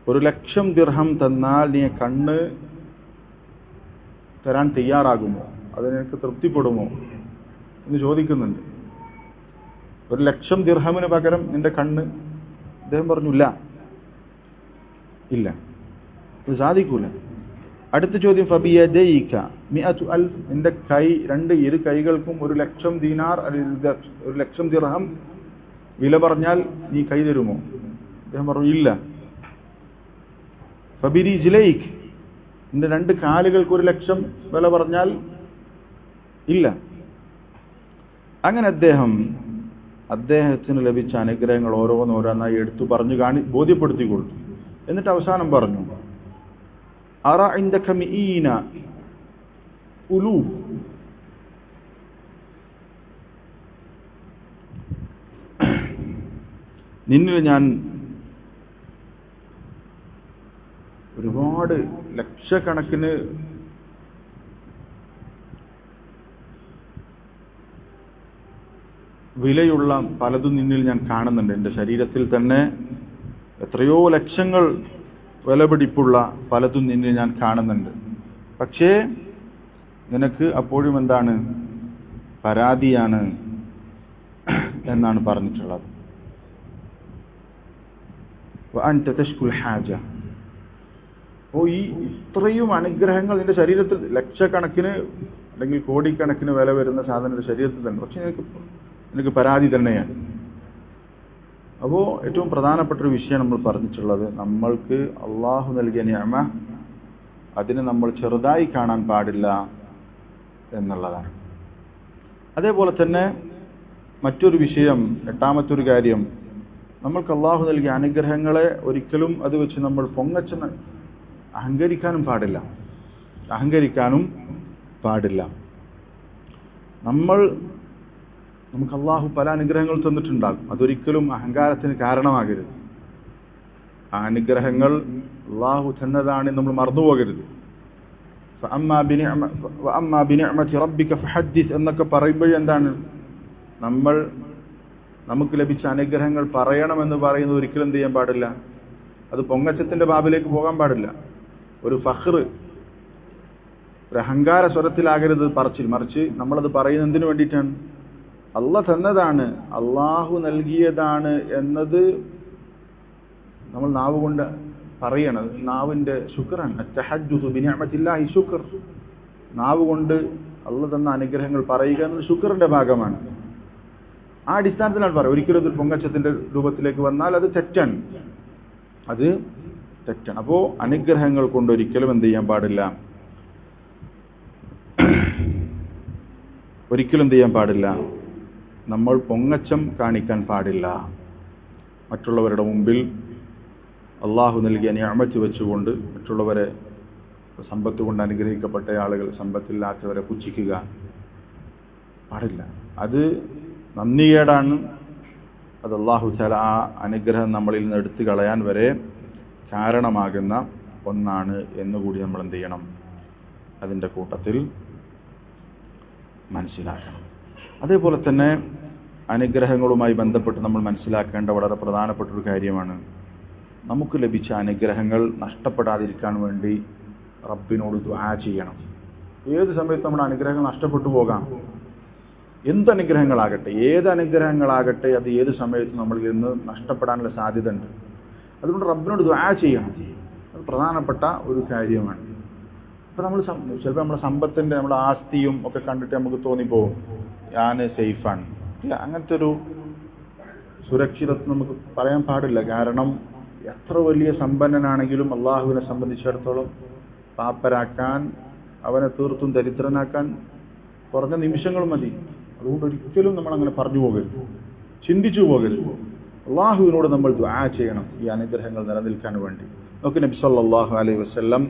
1,00,000 ദിർഹം തന്നാൽ നീ കണ്ണ് തരാൻ തയ്യാറാകുമോ? അത് നിനക്ക് തൃപ്തിപ്പെടുമോ എന്ന് ചോദിക്കുന്നുണ്ട്. 1,00,000 ദിർഹമിന് പകരം നിന്റെ കണ്ണ്. അദ്ദേഹം പറഞ്ഞു ഇല്ല, അത് സാധിക്കൂല. അടുത്ത ചോദ്യം, ഫബിയദൈക 100,000, നിന്റെ കൈ, ഇരു കൈകൾക്കും 1,00,000 ദീനാർ, 1,00,000 ദിർഹം വില പറഞ്ഞാൽ നീ കൈ തരുമോ? അദ്ദേഹം പറഞ്ഞു ഇല്ല. ഫബിരിജ്ലൈക, നിന്റെ 2 കാലുകൾക്ക് 1,00,000 വില പറഞ്ഞാൽ ഇല്ല. അങ്ങനെ അദ്ദേഹത്തിന് ലഭിച്ച അനുഗ്രഹങ്ങൾ ഓരോന്നോരോന്നായി എടുത്തു പറഞ്ഞു ബോധ്യപ്പെടുത്തി കൊടുത്തു. എന്നിട്ട് അവസാനം പറഞ്ഞു, അറ ഇൻദക മിഈന ഉലൂഫ്, നിന്നിൽ ഞാൻ ഒരുപാട് ലക്ഷക്കണക്കിന് വിലയുള്ള പലതും നിന്നിൽ ഞാൻ കാണുന്നുണ്ട്. എൻ്റെ ശരീരത്തിൽ തന്നെ എത്രയോ ലക്ഷങ്ങൾ വിലപിടിപ്പുള്ള പലതും നിന്നിൽ ഞാൻ കാണുന്നുണ്ട്. പക്ഷേ നിനക്ക് അപ്പോഴും എന്താണ്? പരാതിയാണ് എന്നാണ് പറഞ്ഞിട്ടുള്ളത്. വഅൻത തശ്കുൽ ഹാജ. ഈ ഇത്രയും അനുഗ്രഹങ്ങൾ നിന്റെ ശരീരത്തിൽ, ലക്ഷക്കണക്കിന് അല്ലെങ്കിൽ കോടിക്കണക്കിന് വില വരുന്ന സാധനം ശരീരത്തിൽ തന്നെ, പക്ഷെ നിനക്ക് പരാതി തന്നെയാണ്. അപ്പോൾ ഏറ്റവും പ്രധാനപ്പെട്ട ഒരു വിഷയം നമ്മൾ പറഞ്ഞിട്ടുള്ളത്, നമ്മൾക്ക് അള്ളാഹു നൽകിയ നിഅമ അതിനെ നമ്മൾ ചെറുതായി കാണാൻ പാടില്ല എന്നുള്ളതാണ്. അതേപോലെ തന്നെ മറ്റൊരു വിഷയം, 8ാമത്തെ ഒരു കാര്യം, നമ്മൾക്ക് അള്ളാഹു നൽകിയ അനുഗ്രഹങ്ങളെ ഒരിക്കലും അത് വെച്ച് നമ്മൾ അഹങ്കരിക്കാനും പാടില്ല. നമുക്ക് അള്ളാഹു പല അനുഗ്രഹങ്ങൾ തന്നിട്ടുണ്ടാകും, അതൊരിക്കലും അഹങ്കാരത്തിന് കാരണമാകരുത്. ആ അനുഗ്രഹങ്ങൾ അള്ളാഹു തന്നതാണ് നമ്മൾ മറന്നുപോകരുത്. വഅമ്മാ ബിനിഅമതി റബ്ബിക ഫഹദ്ദിസ് എന്നൊക്കെ പറയുമ്പോഴെന്താണ്, നമുക്ക് ലഭിച്ച അനുഗ്രഹങ്ങൾ പറയണമെന്ന് പറയുന്നത് ഒരിക്കലും എന്ത് ചെയ്യാൻ പാടില്ല, അത് പൊങ്ങച്ചത്തിന്റെ ബാബിലേക്ക് പോകാൻ പാടില്ല. ഒരു ഫഖ്ർ, ഒരു അഹങ്കാര സ്വരത്തിലാകരുത് പറച്ചിൽ. മറിച്ച് നമ്മളത് പറയുന്നത് എന്തിനു വേണ്ടിയിട്ടാണ്? അള്ളാഹ് തന്നതാണ്, അള്ളാഹു നൽകിയതാണ് എന്നത് നമ്മൾ നാവ് കൊണ്ട് പറയണം. നാവിന്റെ ശുക്റാണ്. അത്തഹദ്ദുസു ബിനിഅമത്തില്ലാഹി ശുക്ർ. നാവ് കൊണ്ട് അള്ളാഹ് തന്ന അനുഗ്രഹങ്ങൾ പറയുക എന്നത് ശുക്റിന്റെ ഭാഗമാണ്. ആ അടിസ്ഥാനത്തിലാണ് പറയുക. ഒരിക്കലും ഒരു പൊങ്ങച്ചത്തിന്റെ രൂപത്തിലേക്ക് വന്നാൽ അത് തെറ്റാണ്. അപ്പോൾ അനുഗ്രഹങ്ങൾ കൊണ്ട് ഒരിക്കലും എന്ത് ചെയ്യാൻ പാടില്ല, നമ്മൾ പൊങ്ങച്ചം കാണിക്കാൻ പാടില്ല. മറ്റുള്ളവരുടെ മുമ്പിൽ അള്ളാഹു നൽകിയ നിഅമത്ത് വെച്ചുകൊണ്ട് മറ്റുള്ളവരെ, സമ്പത്ത് കൊണ്ട് അനുഗ്രഹിക്കപ്പെട്ട ആളുകൾ സമ്പത്തില്ലാത്തവരെ പുച്ഛിക്കുക പാടില്ല. അത് നന്ദികേടാണ്. അത് അള്ളാഹു തആല ആ അനുഗ്രഹം നമ്മളിൽ നിന്ന് എടുത്തു കളയാൻ വരെ കാരണമാകുന്ന ഒന്നാണ് എന്നുകൂടി നമ്മൾ എന്ത് ചെയ്യണം? അതിൻ്റെ കൂട്ടത്തിൽ മനസ്സിലാക്കണം. അതേപോലെ തന്നെ അനുഗ്രഹങ്ങളുമായി ബന്ധപ്പെട്ട് നമ്മൾ മനസ്സിലാക്കേണ്ട വളരെ പ്രധാനപ്പെട്ട ഒരു കാര്യമാണ്, നമുക്ക് ലഭിച്ച അനുഗ്രഹങ്ങൾ നഷ്ടപ്പെടാതിരിക്കാൻ വേണ്ടി റബ്ബിനോട് ദുആ ചെയ്യണം. ഏത് സമയത്ത് നമ്മുടെ അനുഗ്രഹങ്ങൾ നഷ്ടപ്പെട്ടു പോകാം. ഏത് അനുഗ്രഹങ്ങളാകട്ടെ അത് ഏത് സമയത്തും നമ്മളിൽ നിന്ന് നഷ്ടപ്പെടാനുള്ള സാധ്യത ഉണ്ട്. അതുകൊണ്ട് റബ്ബിനോട് ദുആ ചെയ്യണം. അത് പ്രധാനപ്പെട്ട ഒരു കാര്യമാണ്. ഇപ്പം നമ്മൾ ചിലപ്പോൾ നമ്മുടെ സമ്പത്തിൻ്റെ, നമ്മുടെ ആസ്തിയും ഒക്കെ കണ്ടിട്ട് നമുക്ക് തോന്നിപ്പോകും ഞാൻ സേഫാണ്. ഇല്ല, അങ്ങനത്തെ ഒരു സുരക്ഷിതത്വം നമുക്ക് പറയാൻ പാടില്ല. കാരണം എത്ര വലിയ സമ്പന്നനാണെങ്കിലും അള്ളാഹുവിനെ സംബന്ധിച്ചിടത്തോളം പാപ്പരാക്കാൻ, അവനെ തീർത്തും ദരിദ്രനാക്കാൻ കുറഞ്ഞ നിമിഷങ്ങൾ മതി. അതുകൊണ്ട് ഒരിക്കലും നമ്മൾ അങ്ങനെ പറഞ്ഞു പോകരുത്, ചിന്തിച്ചു പോകരുത്. അള്ളാഹുവിനോട് നമ്മൾ ദുആ ചെയ്യണം ഈ അനുഗ്രഹങ്ങൾ നിലനിൽക്കാൻ വേണ്ടി. നമുക്ക് നബി സല്ലല്ലാഹു അലൈഹി വസല്ലം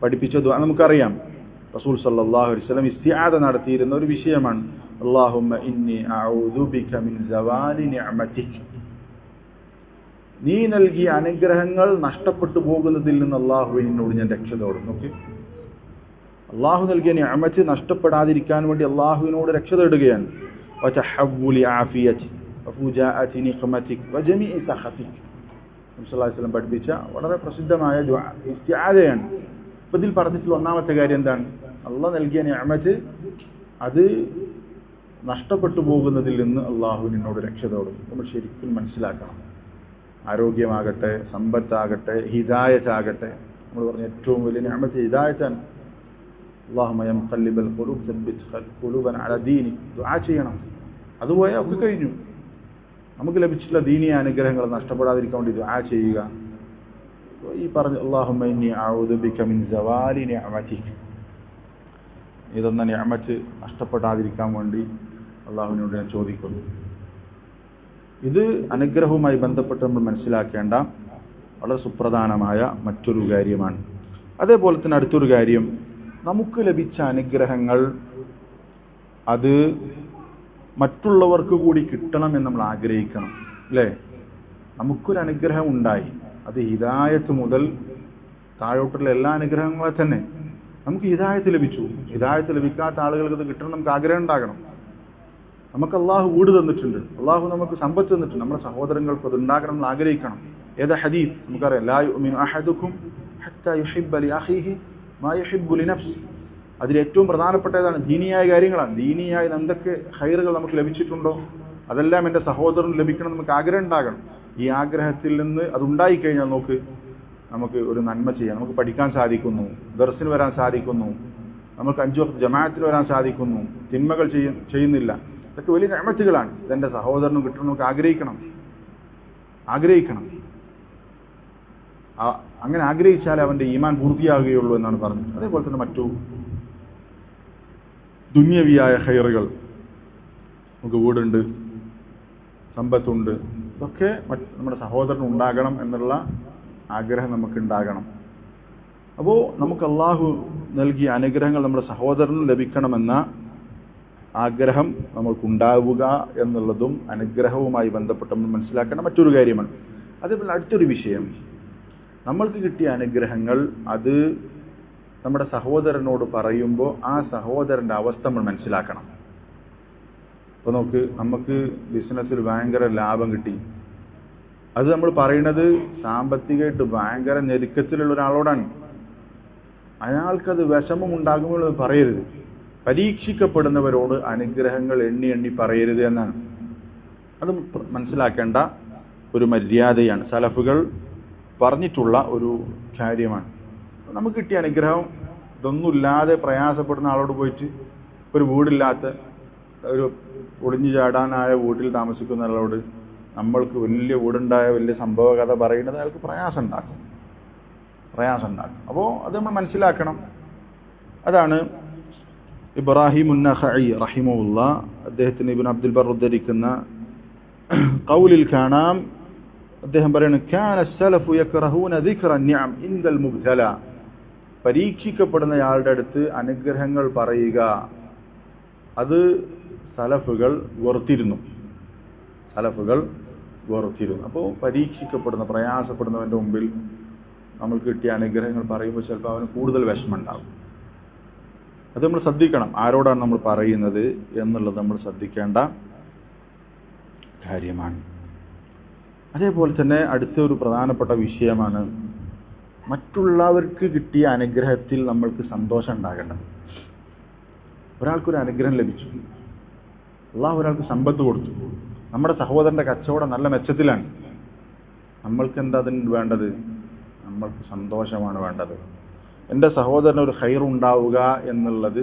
പഠിപ്പിച്ച ദുആ നമുക്കറിയാം. റസൂൽ സല്ലല്ലാഹു അലൈഹി വസല്ലം ഇസ്തിആദ നടത്തിയിരുന്ന ഒരു വിഷയമാണ് അല്ലാഹുമ്മ ഇന്നി അഊദു ബിക മിൻ സവാലി നിഅമതിക. നീ നൽകിയ അനുഗ്രഹങ്ങൾ നഷ്ടപ്പെട്ടു പോകുന്നതിൽ നിന്ന് അല്ലാഹുവേ നിന്നോട് ഞാൻ രക്ഷ തേടുന്നു. നോക്ക്, അല്ലാഹു നൽകിയ നിഅമത്ത് നഷ്ടപ്പെടാതിരിക്കാൻ വേണ്ടി അല്ലാഹുവിനോട് രക്ഷ തേടുകയാണ്. വതഹവ്വുലി ആഫിയതി വഫുജാഅതി നിഖമതിക വജമീഇ സഖതിക. നബി സല്ലല്ലാഹു അലൈഹി വസല്ലം പഠിപ്പിച്ച വളരെ പ്രസിദ്ധമായ ദുആ ഇസ്തിആദയാണ്. അപ്പോൾ ഇതിൽ പറഞ്ഞിട്ടുള്ള ഒന്നാമത്തെ കാര്യം എന്താണ്? അള്ളാഹ് നൽകിയ നിഅമത്ത് അത് നഷ്ടപ്പെട്ടു പോകുന്നതിൽ നിന്ന് അള്ളാഹു നിന്നോട് രക്ഷ തേടും. നമ്മൾ ശരിക്കും മനസ്സിലാക്കണം. ആരോഗ്യമാകട്ടെ, സമ്പത്താകട്ടെ, ഹിദായത്താകട്ടെ, നമ്മൾ പറഞ്ഞ ഏറ്റവും വലിയ നിഅമത്ത് ഹിദായത്താണ്. അല്ലാഹുമ്മ യാ മുഖല്ലിബൽ ഖുലൂബ് സബ്ബിത് ഖുലൂബനാ അലാ ദീനിക്. ദുആ ചെയ്യണം. അതുപോയാൽ ഒക്കെ കഴിഞ്ഞു. നമുക്ക് ലഭിച്ചിട്ടുള്ള ദീനീയ അനുഗ്രഹങ്ങൾ നഷ്ടപ്പെടാതിരിക്കാൻ വേണ്ടി ദുആ ചെയ്യുക. ഈ പറഞ്ഞ അല്ലാഹുമ്മ ഇന്നി അഊദു ബിക മിൻ സവാലി നിഅമതിക, ഇതെന്ന നിഅമത്ത് നഷ്ടപ്പെടാതിരിക്കാൻ വേണ്ടി അള്ളാഹുവിനോട് ഞാൻ ചോദിക്കുന്നു. ഇത് അനുഗ്രഹവുമായി ബന്ധപ്പെട്ട് നമ്മൾ മനസ്സിലാക്കേണ്ട വളരെ സുപ്രധാനമായ മറ്റൊരു കാര്യമാണ്. അതേപോലെ തന്നെ അടുത്തൊരു കാര്യം, നമുക്ക് ലഭിച്ച അനുഗ്രഹങ്ങൾ അത് മറ്റുള്ളവർക്ക് കൂടി കിട്ടണമെന്ന് നമ്മൾ ആഗ്രഹിക്കണം, അല്ലേ? നമുക്കൊരു അനുഗ്രഹം ഉണ്ടായി, അത് ഹിദായത്ത് മുതൽ താഴോട്ടുള്ള എല്ലാ അനുഗ്രഹങ്ങളെ തന്നെ നമുക്ക് ഹിദായത്ത് ലഭിച്ചു. ഹിദായത്ത് ലഭിക്കാത്ത ആളുകൾക്ക് അത് കിട്ടണം, നമുക്ക് ആഗ്രഹം ഉണ്ടാകണം. നമുക്ക് അള്ളാഹു വീട് തന്നിട്ടുണ്ട്, അള്ളാഹു നമുക്ക് സമ്പത്ത് തന്നിട്ടുണ്ട്, നമ്മുടെ സഹോദരങ്ങൾക്ക് അത് ഉണ്ടാകണം എന്ന് ആഗ്രഹിക്കണം. ഏതാ ഹദീസ് നമുക്കറിയാം, ലാ യുഅ്മിനു അഹദുക്കും ഹത്താ യുഹിബ്ബ ലി അഖീഹി മാ യുഹിബ്ബു ലി നഫ്സി. അതിലേറ്റവും പ്രധാനപ്പെട്ടതാണ് ദീനിയായ കാര്യങ്ങളാണ്. ദീനിയായ എന്തൊക്കെ ഖൈറുകൾ നമുക്ക് ലഭിച്ചിട്ടുണ്ടോ അതെല്ലാം എൻ്റെ സഹോദരന് ലഭിക്കണം നമുക്ക് ആഗ്രഹം ഉണ്ടാകണം. ഈ ആഗ്രഹത്തിൽ നിന്ന് അതുണ്ടായിക്കഴിഞ്ഞാൽ നമുക്ക് ഒരു നന്മ ചെയ്യാം. നമുക്ക് പഠിക്കാൻ സാധിക്കുന്നു, ദർസിന് വരാൻ സാധിക്കുന്നു, നമുക്ക് 5 വഖ്ത് ജമാഅത്തിൽ വരാൻ സാധിക്കുന്നു, തിന്മകൾ ചെയ്യുന്നില്ല. ഇതൊക്കെ വലിയ നിഅമത്തുകളാണ്. ഇതെൻ്റെ സഹോദരനും കിട്ടണം നമുക്ക് ആഗ്രഹിക്കണം. അങ്ങനെ ആഗ്രഹിച്ചാലേ അവൻ്റെ ഈമാൻ പൂർത്തിയാകുകയുള്ളൂ എന്നാണ് പറഞ്ഞത്. അതേപോലെ തന്നെ മറ്റു ദുന്യവിയായ ഖൈറുകൾ, നമുക്ക് വീടുണ്ട്, സമ്പത്തുണ്ട്, ഇതൊക്കെ നമ്മുടെ സഹോദരന് ഉണ്ടാകണം എന്നുള്ള ആഗ്രഹം നമുക്കുണ്ടാകണം. അപ്പോൾ നമുക്ക് അള്ളാഹു നൽകിയ അനുഗ്രഹങ്ങൾ നമ്മുടെ സഹോദരന് ലഭിക്കണമെന്ന ആഗ്രഹം നമ്മൾക്കുണ്ടാവുക എന്നുള്ളതും അനുഗ്രഹവുമായി ബന്ധപ്പെട്ട് നമ്മൾ മനസ്സിലാക്കേണ്ട മറ്റൊരു കാര്യമാണ്. അതേപോലെ അടുത്തൊരു വിഷയം, നമ്മൾക്ക് കിട്ടിയ അനുഗ്രഹങ്ങൾ അത് നമ്മുടെ സഹോദരനോട് പറയുമ്പോൾ ആ സഹോദരൻ്റെ അവസ്ഥ നമ്മൾ മനസ്സിലാക്കണം. അപ്പോൾ നമുക്ക് ബിസിനസ്സിൽ ഭയങ്കര ലാഭം കിട്ടി, അത് നമ്മൾ പറയുന്നത് സാമ്പത്തികമായിട്ട് ഭയങ്കര ഞെരുക്കത്തിലുള്ള ഒരാളോടാണ്. അയാൾക്കത് വിഷമം ഉണ്ടാകുമ്പോൾ പറയരുത്. പരീക്ഷിക്കപ്പെടുന്നവരോട് അനുഗ്രഹങ്ങൾ എണ്ണി എണ്ണി പറയരുത് എന്നാണ്. അത് മനസ്സിലാക്കേണ്ട ഒരു മര്യാദയാണ്, സലഫുകൾ പറഞ്ഞിട്ടുള്ള ഒരു കാര്യമാണ്. നമുക്ക് കിട്ടിയ അനുഗ്രഹം ഇതൊന്നുമില്ലാതെ പ്രയാസപ്പെടുന്ന ആളോട് പോയിട്ട്, ഒരു വീടില്ലാത്ത ഒരു ഒളിഞ്ഞു ചാടാനായ വീട്ടിൽ താമസിക്കുന്ന ആളോട് നമ്മൾക്ക് വലിയ വീടുണ്ടായ വലിയ സംഭവ കഥ പറയുന്നത് അയാൾക്ക് പ്രയാസം ഉണ്ടാക്കും. അപ്പോൾ അത് നമ്മൾ മനസ്സിലാക്കണം. അതാണ് ഇബ്രാഹിം ഉന്നഖഈ റഹിമഹുല്ലാ അദ്ദേഹത്തിന് ഇബ്നു അബ്ദുൽ ബർ ഉദ്ധരിക്കുന്ന ഖൗലിൽ കാണാം. അദ്ദേഹം പറയുന്നു, കാന സലഫു യക്റഹൂന ദിക്റ നിഅം ഇൻദൽ മുബ്തല. പരീക്ഷിക്കപ്പെടുന്നയാളുടെ അടുത്ത് അനുഗ്രഹങ്ങൾ പറയുക അത് സലഫുകൾ വെറുത്തിരുന്നു. അപ്പോൾ പരീക്ഷിക്കപ്പെടുന്ന പ്രയാസപ്പെടുന്നവൻ്റെ മുമ്പിൽ നമ്മൾക്ക് കിട്ടിയ അനുഗ്രഹങ്ങൾ പറയുമ്പോൾ ചിലപ്പോൾ അവന് കൂടുതൽ വിഷമം ഉണ്ടാകും. അത് നമ്മൾ ശ്രദ്ധിക്കണം, ആരോടാണ് നമ്മൾ പറയുന്നത് എന്നുള്ളത് നമ്മൾ ശ്രദ്ധിക്കേണ്ട കാര്യമാണ്. അതേപോലെ തന്നെ അടുത്തൊരു പ്രധാനപ്പെട്ട വിഷയമാണ് മറ്റുള്ളവർക്ക് കിട്ടിയ അനുഗ്രഹത്തിൽ നമ്മൾക്ക് സന്തോഷം ഉണ്ടാകേണ്ടത്. ഒരാൾക്കൊരു അനുഗ്രഹം ലഭിച്ചു, അള്ളാഹു ഒരാൾക്ക് സമ്പത്ത് കൊടുത്തു, നമ്മുടെ സഹോദരൻ്റെ കച്ചവടം നല്ല മെച്ചത്തിലാണ്, നമ്മൾക്ക് എന്താ അതിന് വേണ്ടത്? നമ്മൾക്ക് സന്തോഷമാണ് വേണ്ടത്. എൻ്റെ സഹോദരന് ഒരു ഖൈറുണ്ടാവുക എന്നുള്ളത്,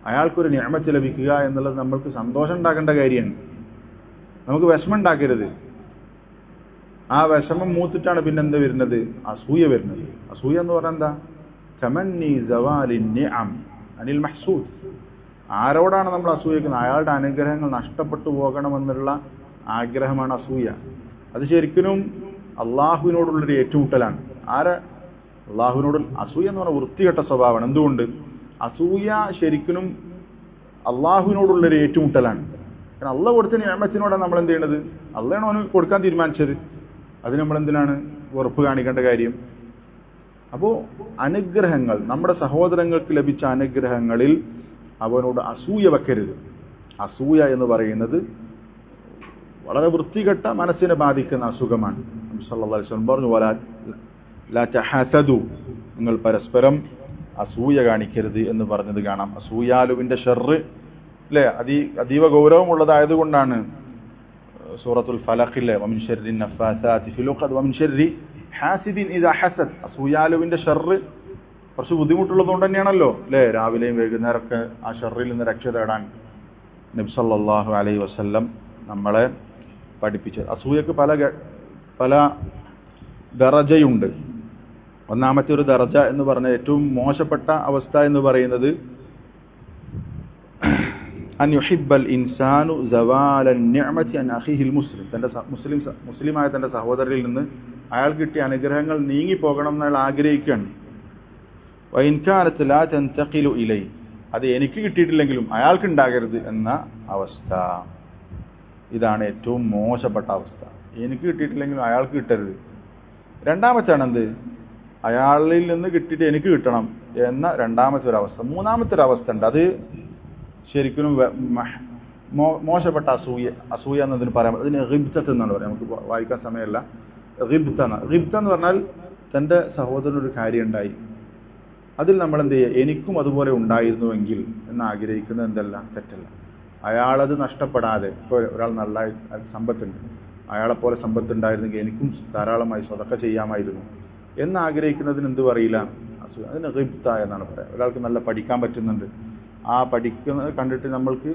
അയാൾക്കൊരു നിഅമത്ത് ലഭിക്കുക എന്നുള്ളത് നമ്മൾക്ക് സന്തോഷം ഉണ്ടാക്കേണ്ട കാര്യമാണ്. നമുക്ക് വിഷമം ഉണ്ടാക്കരുത്. ആ വിഷമം മൂത്തിട്ടാണ് പിന്നെന്ത് വരുന്നത്? അസൂയ വരുന്നത്. അസൂയ എന്ന് പറഞ്ഞാൽ എന്താ? തമന്നി സവാലി നിഅം അനിൽ മഹ്സൂദ്. ആരോടാണ് നമ്മൾ അസൂയക്കുന്നത്? അയാളുടെ അനുഗ്രഹങ്ങൾ നഷ്ടപ്പെട്ടു പോകണമെന്നുള്ള ആഗ്രഹമാണ് അസൂയ. അത് ശരിക്കും അള്ളാഹുവിനോടുള്ളൊരു ഏറ്റുമുട്ടലാണ്. അള്ളാഹുവിനോട് അസൂയ എന്ന് പറഞ്ഞാൽ വൃത്തികെട്ട സ്വഭാവമാണ്. എന്തുകൊണ്ട്? അസൂയ ശരിക്കും അള്ളാഹുവിനോടുള്ളൊരു ഏറ്റുമുട്ടലാണ്. കാരണം അള്ളാഹ് കൊടുത്ത നിഅമത്തിനോടാണ് നമ്മൾ എന്ത് ചെയ്യണത്? അള്ളാഹാണ് അവന് കൊടുക്കാൻ തീരുമാനിച്ചത്. അത് നമ്മൾ എന്തിനാണ് വെറുപ്പ് കാണിക്കേണ്ട കാര്യം? അപ്പോൾ അനുഗ്രഹങ്ങൾ, നമ്മുടെ സഹോദരങ്ങൾക്ക് ലഭിച്ച അനുഗ്രഹങ്ങളിൽ അവനോട് അസൂയ വെക്കരുത്. അസൂയ എന്ന് പറയുന്നത് വളരെ വൃത്തികെട്ട മനസ്സിനെ ബാധിക്കുന്ന അസുഖമാണ്. നബി സല്ലല്ലാഹു അലൈഹി വസല്ലം പറഞ്ഞു, ലാ തഹസദു, നിങ്ങൾ പരസ്പരം അസൂയ കാണിക്കരുത് എന്ന് പറഞ്ഞത് കാണാം. അസൂയാലുവിന്റെ ഷർറ് അല്ലേ അതീവ ഗൗരവമുള്ളതായതുകൊണ്ടാണ് സൂറത്തുൽ ഫലഖിലെ വമിൻ ശർരി നഫാസാതി ഫിൽ ഉഖദ് വമിൻ ശർരി ഹാസിദിൻ ഇദാ ഹസദ്, അസൂയാലുവിന്റെ ഷർറ് കുറച്ച് ബുദ്ധിമുട്ടുള്ളതുകൊണ്ട് തന്നെയാണല്ലോ അല്ലേ രാവിലെയും വൈകുന്നേരമൊക്കെ ആ ഷർറിൽ നിന്ന് രക്ഷ തേടാൻ നബി സല്ലല്ലാഹു അലൈഹി വസല്ലം നമ്മളെ പഠിപ്പിച്ചത്. അസൂയക്ക് പല ദറജയുണ്ട്. ഒന്നാമത്തെ ഒരു ദറജ എന്ന് പറഞ്ഞാൽ ഏറ്റവും മോശപ്പെട്ട അവസ്ഥ എന്ന് പറയുന്നത് അൻ യുഹിബ്ബൽ ഇൻസാനു സവാലൻ നിഅമതി അൻ അഖീഹിൽ മുസ്ലിം, തന്റെ മുസ്ലിമായ തന്റെ സഹോദരനിൽ നിന്ന് അയാൾ കിട്ടിയ അനുഗ്രഹങ്ങൾ നീങ്ങിപ്പോകണം എന്ന് അയാൾ ആഗ്രഹിക്കുകയാണ്. വഇൻ കാനത് ലാ തൻതഖിലു ഇലൈ, അത് എനിക്ക് കിട്ടിയിട്ടില്ലെങ്കിലും അയാൾക്ക് ഉണ്ടാകരുത് എന്ന അവസ്ഥ. ഇതാണ് ഏറ്റവും മോശപ്പെട്ട അവസ്ഥ. എനിക്ക് കിട്ടിയിട്ടില്ലെങ്കിലും അയാൾക്ക് കിട്ടരുത്. രണ്ടാമത്താണ് എന്ത്? അയാളിൽ നിന്ന് കിട്ടിയിട്ട് എനിക്ക് കിട്ടണം എന്ന രണ്ടാമത്തെ ഒരു അവസ്ഥ. മൂന്നാമത്തെ ഒരു അവസ്ഥ ഉണ്ട്, അത് ശരിക്കും മോശപ്പെട്ട അസൂയ എന്നതിന് പറയാം. അതിന് ഗിബ്തത്ത് എന്നാണ് പറയാം, നമുക്ക് വായിക്കാൻ സമയമല്ല. ഗിബ്ത എന്ന് പറഞ്ഞാൽ തൻ്റെ സഹോദരനൊരു കാര്യം ഉണ്ടായി, അതിൽ നമ്മൾ എന്ത് ചെയ്യുക, എനിക്കും അതുപോലെ ഉണ്ടായിരുന്നുവെങ്കിൽ എന്ന് ആഗ്രഹിക്കുന്നത് എന്തല്ല, തെറ്റല്ല. അയാളത് നഷ്ടപ്പെടാതെ, ഇപ്പോൾ ഒരാൾ നല്ല സമ്പത്തുണ്ട്, അയാളെപ്പോലെ സമ്പത്ത് ഉണ്ടായിരുന്നെങ്കിൽ എനിക്കും ധാരാളമായി സ്വതക്ക ചെയ്യാമായിരുന്നു എന്ന് ആഗ്രഹിക്കുന്നതിന് എന്ത് പറയില്ല, അതിന് ഗിബ്ത എന്നാണ് പറയാം. ഒരാൾക്ക് നല്ല പഠിക്കാൻ പറ്റുന്നുണ്ട്, ആ പഠിക്കുന്നത് കണ്ടിട്ട് നമ്മൾക്ക്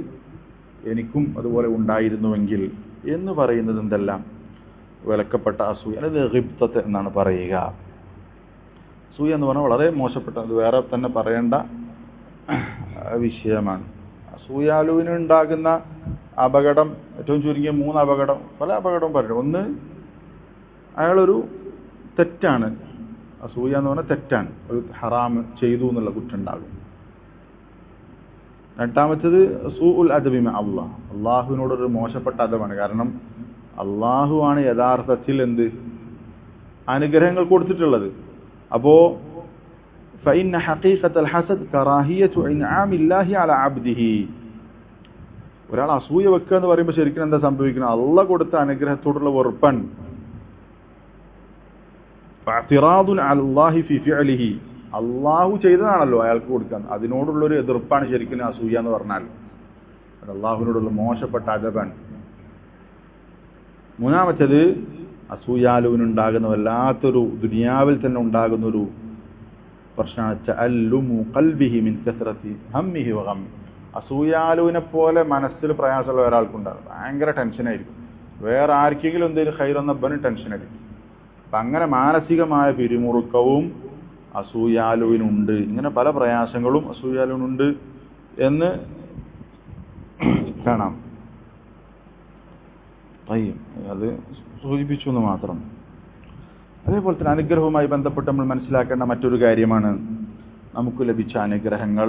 എനിക്കും അതുപോലെ ഉണ്ടായിരുന്നുവെങ്കിൽ എന്ന് പറയുന്നത് എന്തെല്ലാം വിലക്കപ്പെട്ട അസൂയ, അത് ഗിബ്തത്ത് എന്നാണ് പറയുക. അസൂയ എന്ന് പറഞ്ഞാൽ വളരെ മോശപ്പെട്ട, അത് വേറെ തന്നെ പറയേണ്ട വിഷയമാണ്. അസൂയാലുവിന് ഉണ്ടാകുന്ന അപകടം ഏറ്റവും ചുരുങ്ങിയ 3 അപകടം, പല അപകടവും പറയും. ഒന്ന്, അയാളൊരു തെറ്റാണ്, അസൂയ എന്ന് പറഞ്ഞാൽ തെറ്റാണ്, ഒരു ഹറാം ചെയ്തു എന്നുള്ള കുറ്റം ഉണ്ടാകും. രണ്ടാമത്തേത് സൂഉൽ അദബി മഅ അല്ലാഹ്, അള്ളാഹുവിനോടൊരു മോശപ്പെട്ട അദബാണ്. കാരണം അള്ളാഹുവാണ് യഥാർത്ഥത്തിൽ എന്ത് അനുഗ്രഹങ്ങൾ കൊടുത്തിട്ടുള്ളത്. അപ്പോ ഫഇന്ന ഹഖീഖത്തൽ ഹസദ് കറാഹിയതു ഇൻആമില്ലാഹി അലാ അബ്ദിഹി, ഒരാൾ അസൂയ വെക്കുക എന്ന് പറയുമ്പോൾ ശരിക്കും എന്താ സംഭവിക്കുന്നത്? അള്ളാഹ് കൊടുത്ത അനുഗ്രഹത്തോടുള്ള വെറുപ്പാണ്. ഫഅതിറാദുൻ അലല്ലാഹി ഫി ഫിഅലിഹി, അള്ളാഹു ചെയ്തതാണല്ലോ അയാൾക്ക് കൊടുക്കാൻ, അതിനോടുള്ളൊരു എതിർപ്പാണ് ശരിക്കും അസൂയ എന്ന് പറഞ്ഞാൽ. അത് അള്ളാഹുവിനോടുള്ള മോശപ്പെട്ട അദബാണ്. മൂന്നാമത്തേത് അസൂയാലുവിനുണ്ടാകുന്ന വല്ലാത്തൊരു ദുനിയാവിൽ തന്നെ ഉണ്ടാകുന്നൊരു പ്രശ്നമാണ് തഅല്ലുമു ഖൽബിഹി മിൻ കസ്റതി ഹമ്മിഹി വഗമ്മി. അസൂയാലുവിനെ പോലെ മനസ്സിൽ പ്രയാസമുള്ള ഒരാൾക്കുണ്ടാകും, ഭയങ്കര ടെൻഷനായിരിക്കും. വേറെ ആർക്കെങ്കിലും എന്തെങ്കിലും ഖൈറെന്ന ബന് ടെൻഷനായിരിക്കും. അപ്പം അങ്ങനെ മാനസികമായ പിരിമുറുക്കവും അസൂയാലുവിനുണ്ട്. ഇങ്ങനെ പല പ്രയാസങ്ങളും അസൂയാലുവിനുണ്ട് എന്ന് കാണാം. അത് സൂചിപ്പിച്ചു എന്ന് മാത്രം. അതേപോലെ തന്നെ അനുഗ്രഹവുമായി ബന്ധപ്പെട്ട് നമ്മൾ മനസ്സിലാക്കേണ്ട മറ്റൊരു കാര്യമാണ്, നമുക്ക് ലഭിച്ച അനുഗ്രഹങ്ങൾ,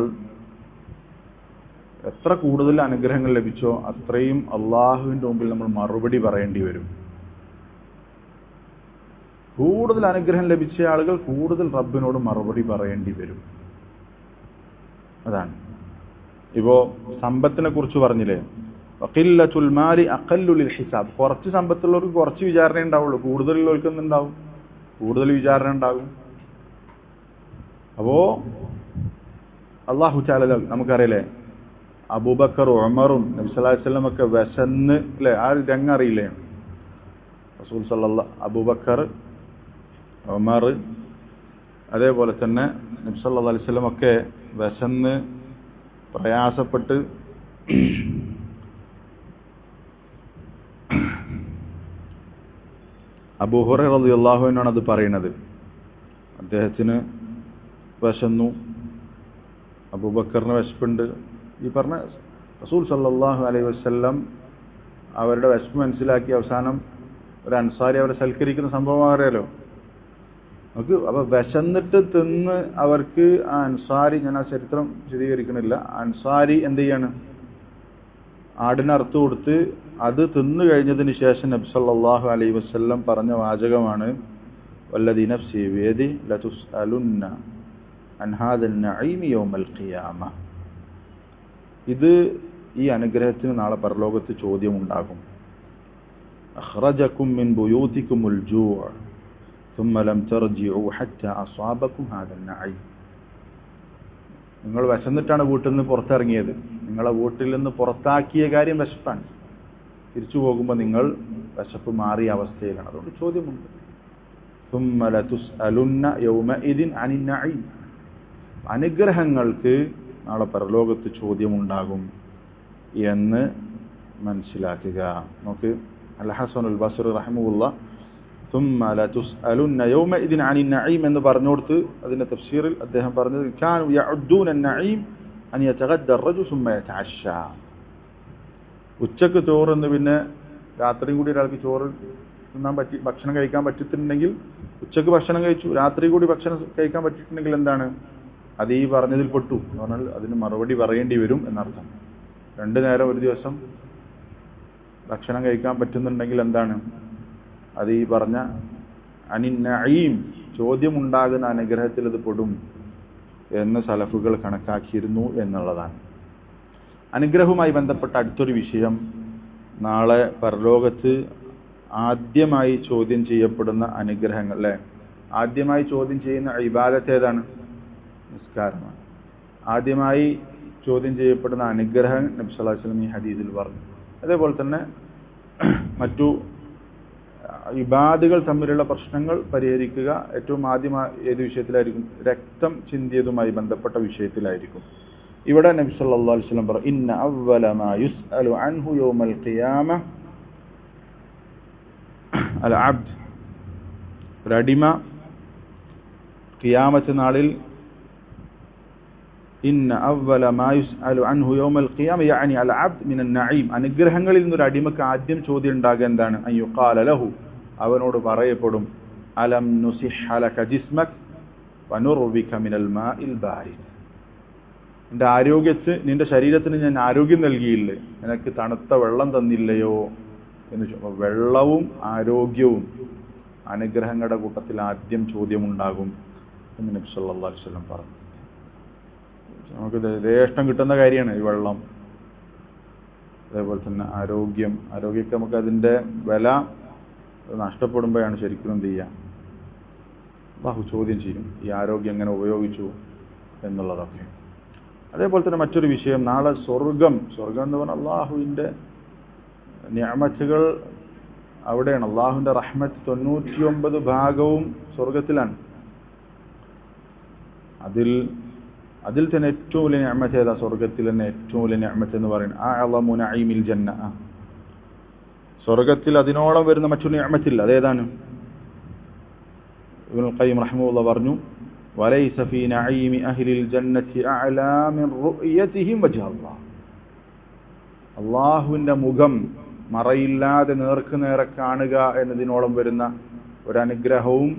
എത്ര കൂടുതൽ അനുഗ്രഹങ്ങൾ ലഭിച്ചോ അത്രയും അള്ളാഹുവിൻ്റെ മുമ്പിൽ നമ്മൾ മറുപടി പറയേണ്ടി വരും. കൂടുതൽ അനുഗ്രഹം ലഭിച്ച ആളുകൾ കൂടുതൽ റബ്ബിനോട് മറുപടി പറയേണ്ടി വരും. അതാണ്. ഇപ്പോ സമ്പത്തിനെ കുറിച്ച് പറഞ്ഞില്ലേ, വഖില്ലത്തുൽ മാലി അഖല്ലു ലിൽ ഹിസാബ്, കുറച്ച് സമ്പത്തുള്ളവർക്ക് കുറച്ച് വിചാരണ ഉണ്ടാവുള്ളൂ, കൂടുതലുള്ളവർക്ക് എന്തുണ്ടാവും, കൂടുതൽ വിചാരണ ഉണ്ടാകും. അപ്പോ അല്ലാഹു തആല നമുക്കറിയില്ലേ, അബൂബക്കർ ഉമറും നബി സല്ലല്ലാഹു അലൈഹി വസല്ലം ഒക്കെ വിശന്ന് അല്ലേ, ആ രംഗം അറിയില്ലേ? റസൂൽ സല്ലല്ലാഹു അബൂബക്കർ ഉമർ അതേപോലെ തന്നെ നബി സല്ലല്ലാഹു അലൈഹി വസല്ലം ഒക്കെ വിശന്ന് പ്രയാസപ്പെട്ട് അബൂ ഹുറൈറ റളിയല്ലാഹു അൻഹു ആണ് അത് പറയുന്നത്. അദ്ദേഹത്തിന് വിശന്നു, അബൂബക്കറിന് വിശപ്പുണ്ട്. ഈ പറഞ്ഞ റസൂൽ സല്ലല്ലാഹു അലൈഹി വസല്ലം അവരുടെ വിശപ്പ് മനസ്സിലാക്കി അവസാനം ഒരു അൻസാരി അവരെ സൽക്കരിക്കുന്ന സംഭവം അറിയാലോ നമുക്ക്. അപ്പൊ വിശന്നിട്ട് തിന്ന് അവർക്ക് ആ അൻസാരി, ഞാൻ ആ ചരിത്രം വിശദീകരിക്കണില്ല, അൻസാരി എന്ത് ചെയ്യാണ്, ആടിനെ അറുത്തു കൊടുത്ത് അത് തിന്നു കഴിഞ്ഞതിന് ശേഷം നബി സല്ലല്ലാഹു അലൈഹി വസല്ലം പറഞ്ഞ വാചകമാണ് വല്ലദീ നഫ്സി ബിയദിഹി ലതുസ്അലുന്ന അൻ ഹാദൽ നഈം യൗമൽ ഖിയാമ. ഇത് ഈ അനുഗ്രഹത്തിന് നാളെ പരലോകത്ത് ചോദ്യമുണ്ടാകും. അഖ്റജകും മിൻ ബുയൂതികുമുൽ ജൂഅ ثم لم ترجعوا حتى أصابكم هذا النعيم. നിങ്ങൾ വിശന്നിട്ടാണ് വീട്ടിൽ നിന്ന് പുറത്തിറങ്ങിയത്, നിങ്ങളെ വീട്ടിൽ നിന്ന് പുറത്താക്കിയ കാര്യം വിശപ്പാണ്, തിരിച്ചു പോകുമ്പോൾ നിങ്ങൾ വിശപ്പ് മാറിയ അവസ്ഥയിലാണ്. അതുകൊണ്ട് ചോദ്യമുണ്ട്. ثم لتسألن يومئذ عن النعيم. അനുഗ്രഹങ്ങൾക്ക് നാളെ പരലോകത്ത് ചോദ്യമുണ്ടാകും എന്ന് മനസ്സിലാക്കുക. നമുക്ക് അൽ ഹസനുൽ ബസ്രി റഹിമഹുല്ലാഹ് ثم لتسألن يومئذ عن النعيم എന്ന് പറഞ്ഞുകൊടുത്ത് അതിന്റെ തഫ്സീറിൽ അദ്ദേഹം പറഞ്ഞത് كانوا يعدون النعيم أن يتغدى الرجل ثم يتعشى. ഉച്ചക്ക് ചോറുന്ന് പിന്നെ രാത്രിയും കൂടി ഒരാൾക്ക് ചോറ് തിന്നാൻ ഭക്ഷണം കഴിക്കാൻ പറ്റിയിട്ടുണ്ടെങ്കിൽ, ഉച്ചക്ക് ഭക്ഷണം കഴിച്ചു രാത്രി കൂടി ഭക്ഷണം കഴിക്കാൻ പറ്റിയിട്ടുണ്ടെങ്കിൽ എന്താണ്, അത് ഈ പറഞ്ഞതിൽ പെട്ടു എന്ന് പറഞ്ഞാൽ അതിന് മറുപടി പറയേണ്ടി വരും എന്നർത്ഥം. 2 നേരം ഒരു ദിവസം ഭക്ഷണം കഴിക്കാൻ പറ്റുന്നുണ്ടെങ്കിൽ എന്താണ്, അത് ഈ പറഞ്ഞ അനിന്നഈം ചോദ്യമുണ്ടാകുന്ന അനുഗ്രഹത്തിൽ ഇത് പെടും എന്ന് സലഫുകൾ കണക്കാക്കിയിരുന്നു എന്നുള്ളതാണ്. അനുഗ്രഹവുമായി ബന്ധപ്പെട്ട അടുത്തൊരു വിഷയം, നാളെ പരലോകത്ത് ആദ്യമായി ചോദ്യം ചെയ്യപ്പെടുന്ന അനുഗ്രഹങ്ങൾ അല്ലെ, ആദ്യമായി ചോദ്യം ചെയ്യുന്ന ഇബാദത്ത് ഏതാണ്? നിസ്കാരമാണ്. ആദ്യമായി ചോദ്യം ചെയ്യപ്പെടുന്ന അനുഗ്രഹം നബി സല്ലല്ലാഹു അലൈഹി വസല്ലം ഈ ഹദീസിൽ പറഞ്ഞു. അതേപോലെ തന്നെ മറ്റു ഇബാദുകൾ തമ്മിലുള്ള പ്രശ്നങ്ങൾ പരിഹരിക്കുക ഏറ്റവും ആദ്യം ഏത് വിഷയത്തിലായിരിക്കും? രക്തം ചിന്തിയതുമായി ബന്ധപ്പെട്ട വിഷയത്തിലായിരിക്കും. ഇവിടെ നബി സല്ലല്ലാഹു അലൈഹി വസല്ലം പറഞ്ഞു ഇന്ന അവ്വല മാ യുസ്അലു അൻഹു യൗമൽ ഖിയാമ അൽ അബ്ദ്. ഒരു അടിമ ഖിയാമത്ത് നാളിൽ ഇന്ന അവ്വല മാ യുസ്അലു അൻഹു യൗമൽ ഖിയാമ യഅനി അൽ അബ്ദ് മിനൻ നഈം. അനുഗ്രഹങ്ങളിൽ നിന്നൊരു അടിമക്ക് ആദ്യം ചോദ്യം ഉണ്ടാകുക എന്താണ്? അൻ യുഖാല ലഹു, അവനോട് പറയപ്പെടും അലം നുസിഹ്ഹ ലക ജിസ്മക വനുർവിക മിനൽ മാഇൽ ബാരിദ്. നിന്റെ ശരീരത്തിന് ഞാൻ ആരോഗ്യം നൽകിയില്ലേ, നിനക്ക് തണുത്ത വെള്ളം തന്നില്ലയോ എന്ന് ചോദിച്ചു. വെള്ളവും ആരോഗ്യവും അനുഗ്രഹങ്ങളുടെ കൂട്ടത്തിൽ ആദ്യം ചോദ്യമുണ്ടാകും എന്ന് നബി സല്ലല്ലാഹു അലൈഹി വസല്ലം പറഞ്ഞു. നമുക്ക് യഥേഷ്ടം കിട്ടുന്ന കാര്യമാണ് ഈ വെള്ളം. അതേപോലെ തന്നെ ആരോഗ്യമൊക്കെ നമുക്ക് അതിൻ്റെ വില നഷ്ടപ്പെടുമ്പോഴാണ് ശരിക്കും എന്ത് ചെയ്യുക, അല്ലാഹു ചോദ്യം ചെയ്യും ഈ ആരോഗ്യം എങ്ങനെ ഉപയോഗിച്ചു എന്നുള്ളതൊക്കെ. അതേപോലെ തന്നെ മറ്റൊരു വിഷയം, നാളെ സ്വർഗം എന്ന് പറഞ്ഞാൽ അള്ളാഹുവിൻ്റെ നിഅമത്തുകൾ അവിടെയാണ്. അള്ളാഹുവിൻ്റെ റഹ്മത്ത് 99 ഭാഗവും സ്വർഗത്തിലാണ്. അതിൽ തന്നെ ഏറ്റവും വലിയ നിഅമത്ത് ഏതാ? സ്വർഗത്തിൽ തന്നെ ഏറ്റവും വലിയ നിഅമത്ത് എന്ന് പറയുന്നത് അഅളമു നഈമിൽ ജന്ന. സ്വർഗത്തിൽ അതിനോളം വരുന്ന മറ്റൊരു നിഅമത്തില്ല. അതേതാണ്? ഇബ്നുൽ ഖയ്യിം റഹിമഹുല്ലാഹ് പറഞ്ഞു വലൈസ ഫീ നഈമി അഹ്ലിൽ ജന്നത്തി അഅലാ മിൻ റുഅയതിഹിം വജ്ഹ അല്ലാഹ്. അല്ലാഹുവിൻ്റെ മുഖം മറയില്ലാതെ നേർക്കുനേരെ കാണുക എന്നതിനോളം വരുന്ന ഒരനുഗ്രഹവും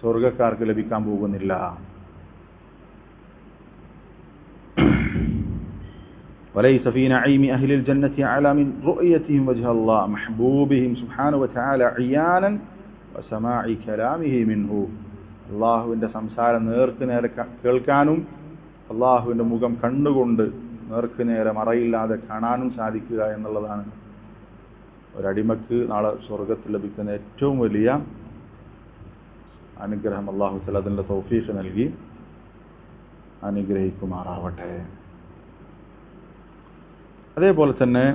സ്വർഗക്കാർക്ക് ലഭിക്കാൻ പോകുന്നില്ല. وليس في نعيم أهل الجنة أعلى من رؤيتهم وجه الله محبوبهم سبحانه وتعالى عيانا وسماع كلامه منه. അള്ളാഹുവിൻ്റെ സംസാരം നേർക്കുനേരെ കേൾക്കാനും അള്ളാഹുവിൻ്റെ മുഖം കണ്ടുകൊണ്ട് നേർക്കുനേരെ മറയില്ലാതെ കാണാനും സാധിക്കുക എന്നുള്ളതാണ് ഒരടിമക്ക് നാളെ സ്വർഗത്തിൽ ലഭിക്കുന്ന ഏറ്റവും വലിയ അനുഗ്രഹം. അള്ളാഹു തആല അതിൻ്റെ തൗഫീഖ് നൽകി അനുഗ്രഹിക്കുമാറാവട്ടെ. അതേപോലെ തന്നെ